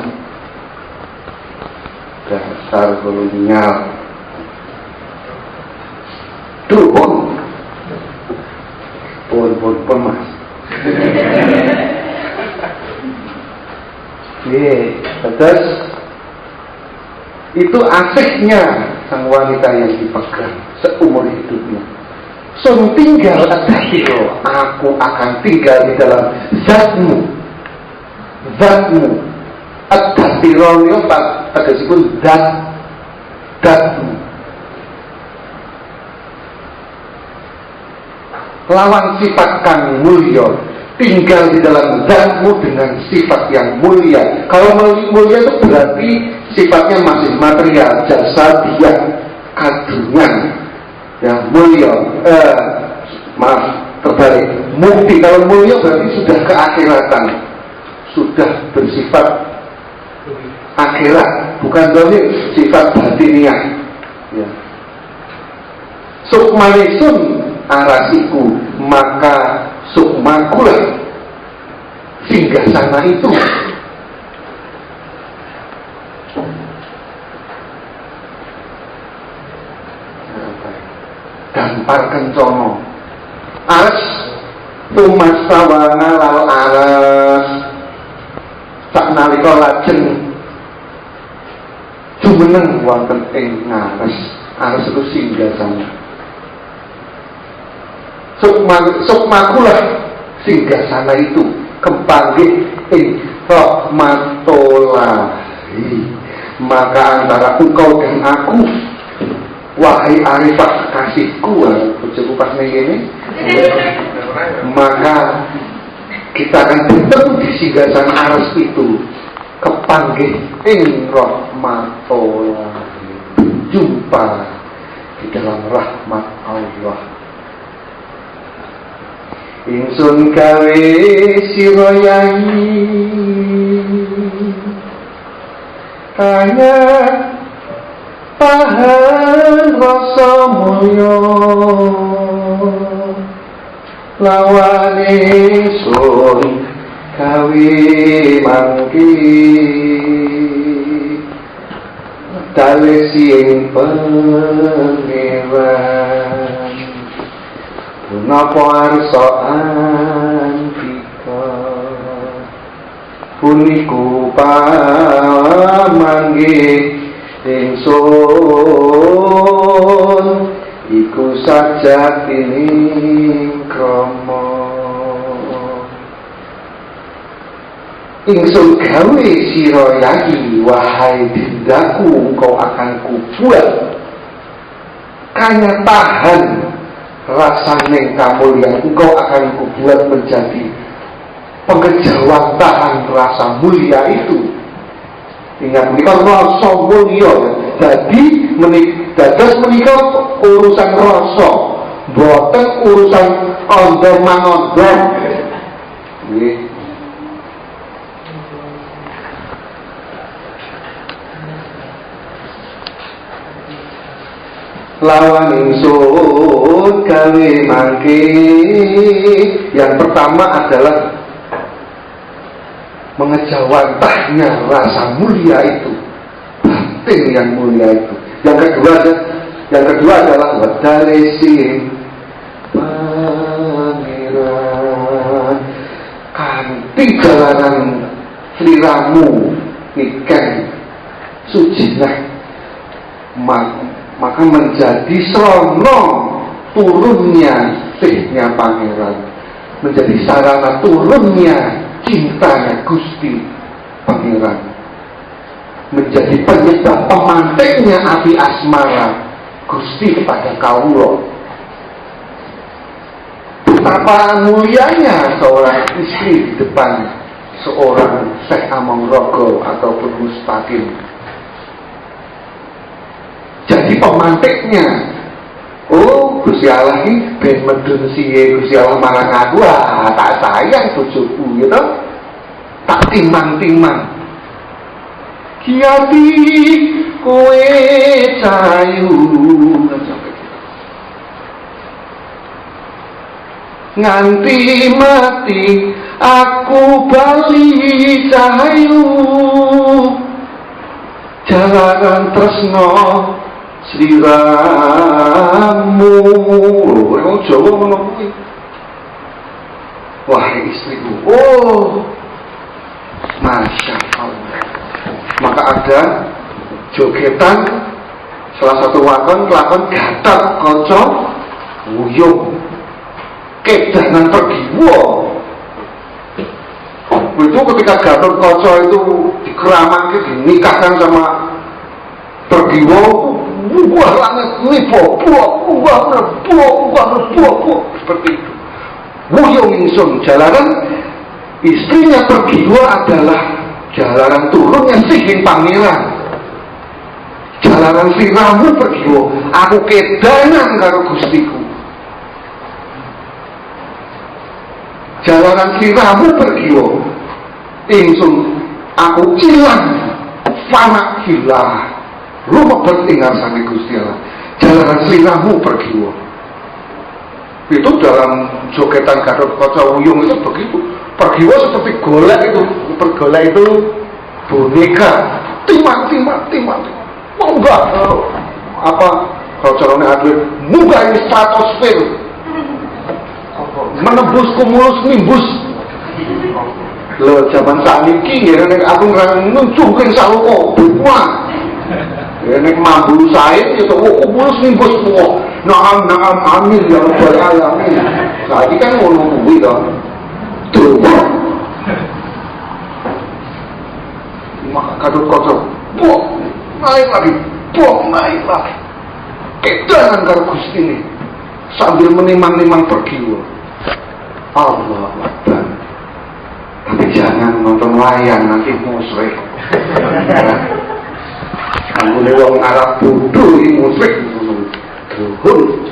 Dasar kolonial. Duh, pun mas. Terus itu asiknya sang wanita yang dipegang seumur hidupnya. Sun tinggal adahiro, aku akan tinggal di dalam zatmu. Adahiro itu tegasipun zatmu. Lawan sifat kang mulia, tinggal di dalam zatmu dengan sifat yang mulia. Kalau mulia itu berarti sifatnya masih material, jasa dia kadungan yang mulia. Terbalik, mukti. Kalau mulia berarti sudah keakhiratan, sudah bersifat akhirat, bukan dohir, sifat batiniah ya. Sukmanisun arasiku, maka sukmakulah singgah sana itu. Gampar kencono aras tumasawana lal aras sak nalika lajeng jumeneng wonten ing ngares. Aras itu singgah sana. sukmakulah singgah sana itu kepanggih ing rahmatullahi. Maka antara engkau dan aku, wahai Arifah kasihku, bojoku pas ini, maka kita akan bertemu di singgasana aras itu, kepanggih ing rahmatullahi, jumpa di dalam rahmat Allah. Ingsun gawe sira yayi hanya pahan rasa mulya lawane sun gawe mangke dalesi ing pangeran punapa arsaan kita puniku pamanggih ingsun iku sajatining krama. Ingsun gawe sira yayi wahai dindaku engkau akan kubuat kanya tahan rasaning kamulyan engkau akan kubuat menjadi pengejauhan tahan rasa mulia itu. Ingat menikah rasa mulia, jadi dados menikah urusan rasa, boten urusan ondel mangondel. Lawan ingsun gawe mangke. Yang pertama adalah mengejawantahnya rasa mulia itu, batin yang mulia itu. Yang kedua adalah wadalesin pangeran kanthi jalanan sliramu iken sujinah, maka menjadi srono turunnya sihnya pangeran, menjadi sarana turunnya cintanya Gusti Pangeran, menjadi penyebab pemantiknya api asmara Gusti kepada kawula. Betapa mulianya seorang istri di depan seorang Syekh Amangrogo ataupun Mustaqim. Jadi pemantiknya, oh Gusti Allah ini ben medun siye, Gusti Allah marang aku, tak sayang bojoku gitu, tak timang-timang. Kiati kowe cayu nganti mati aku bali cahayu jalanan tresno sliramu. Wong Jawa ngono kuwi. Wahai istriku, oh Masya Allah. Maka ada jogetan salah satu lakon gatat kaca wuyung kedanan pergiwo. Itu ketika Gatot Kaca itu dikeramatkan, dinikahkan sama Pergiwo, wah langit lipo, wah seperti itu. Wuyung ingsun jalanan istrinya Pergiwo adalah jalanan turunnya sihing pangeran. Jalanan sliramu Pergiwo, aku kedanan karo Gustiku. Jalanan sliramu Pergiwo, ingsun aku ilang fanak hilah lumebet ing ngarsane Gusti Allah. Jalanan sliramu Pergiwo. Itu dalam jogetan Gatot Kaca Wuyung itu begitu. Pergiwo seperti golek itu, pergolek itu boneka timang. Munggah apa kalau caranya atlet munggah ini stratosfer, menembus kumulus nimbus. Lo zaman sakniki ya nek aku nunjukin saluko buah. Ya nek mambu sae itu kumulus nimbus semua. Naam amin ya rabbal alamin. Saiki kan ngono kuwi to. Tuh. Maka kadut kocok, bok, naik lagi, bok, naik lagi. Kedangan karo Gusti ini, sambil menimang-nimang pergi. Allah Akbar. Tapi jangan nonton wayang, nanti musyrik. Anggone wong Arab bodoh iki musyrik. Duhun.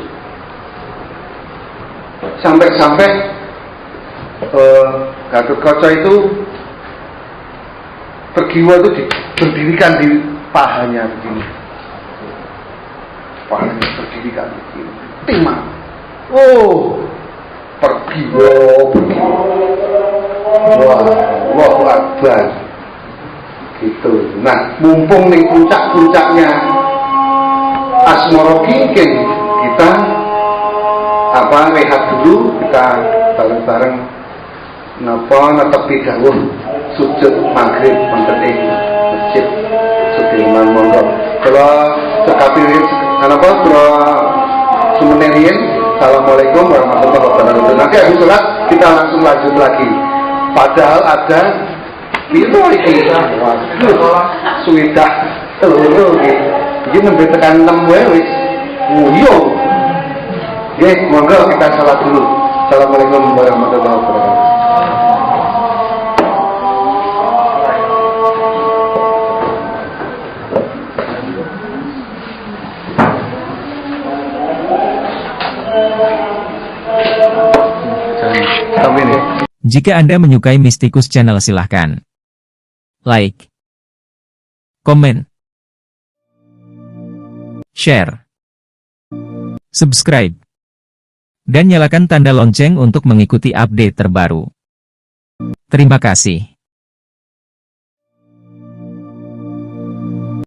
Sampai-sampai Gatot Kaca itu Pergiwa itu berdirikan di pahanya begini. Pahanya berdirikan begini. Timah. Oh, Pergiwa. Wah, Akbar. Gitu. Nah, mumpung nih puncak-puncaknya Asmara Kingking, kita rehat dulu, kita bareng-bareng netepi dawuh sujud maghrib wonten ing masjid Sudirman monggo. Kula cekapi kula sumenerian. Assalamualaikum warahmatullahi wabarakatuh. Nanti habis sholat kita langsung lanjut lagi. Padahal ada itu iki. Suwidak telur iki. Iki nembe tekan 6 wae wis nguyo. Nggih, monggo kita sholat dulu. Assalamualaikum warahmatullahi wabarakatuh. Jika Anda menyukai Mistikus Channel silahkan like, komen, share, subscribe, dan nyalakan tanda lonceng untuk mengikuti update terbaru. Terima kasih.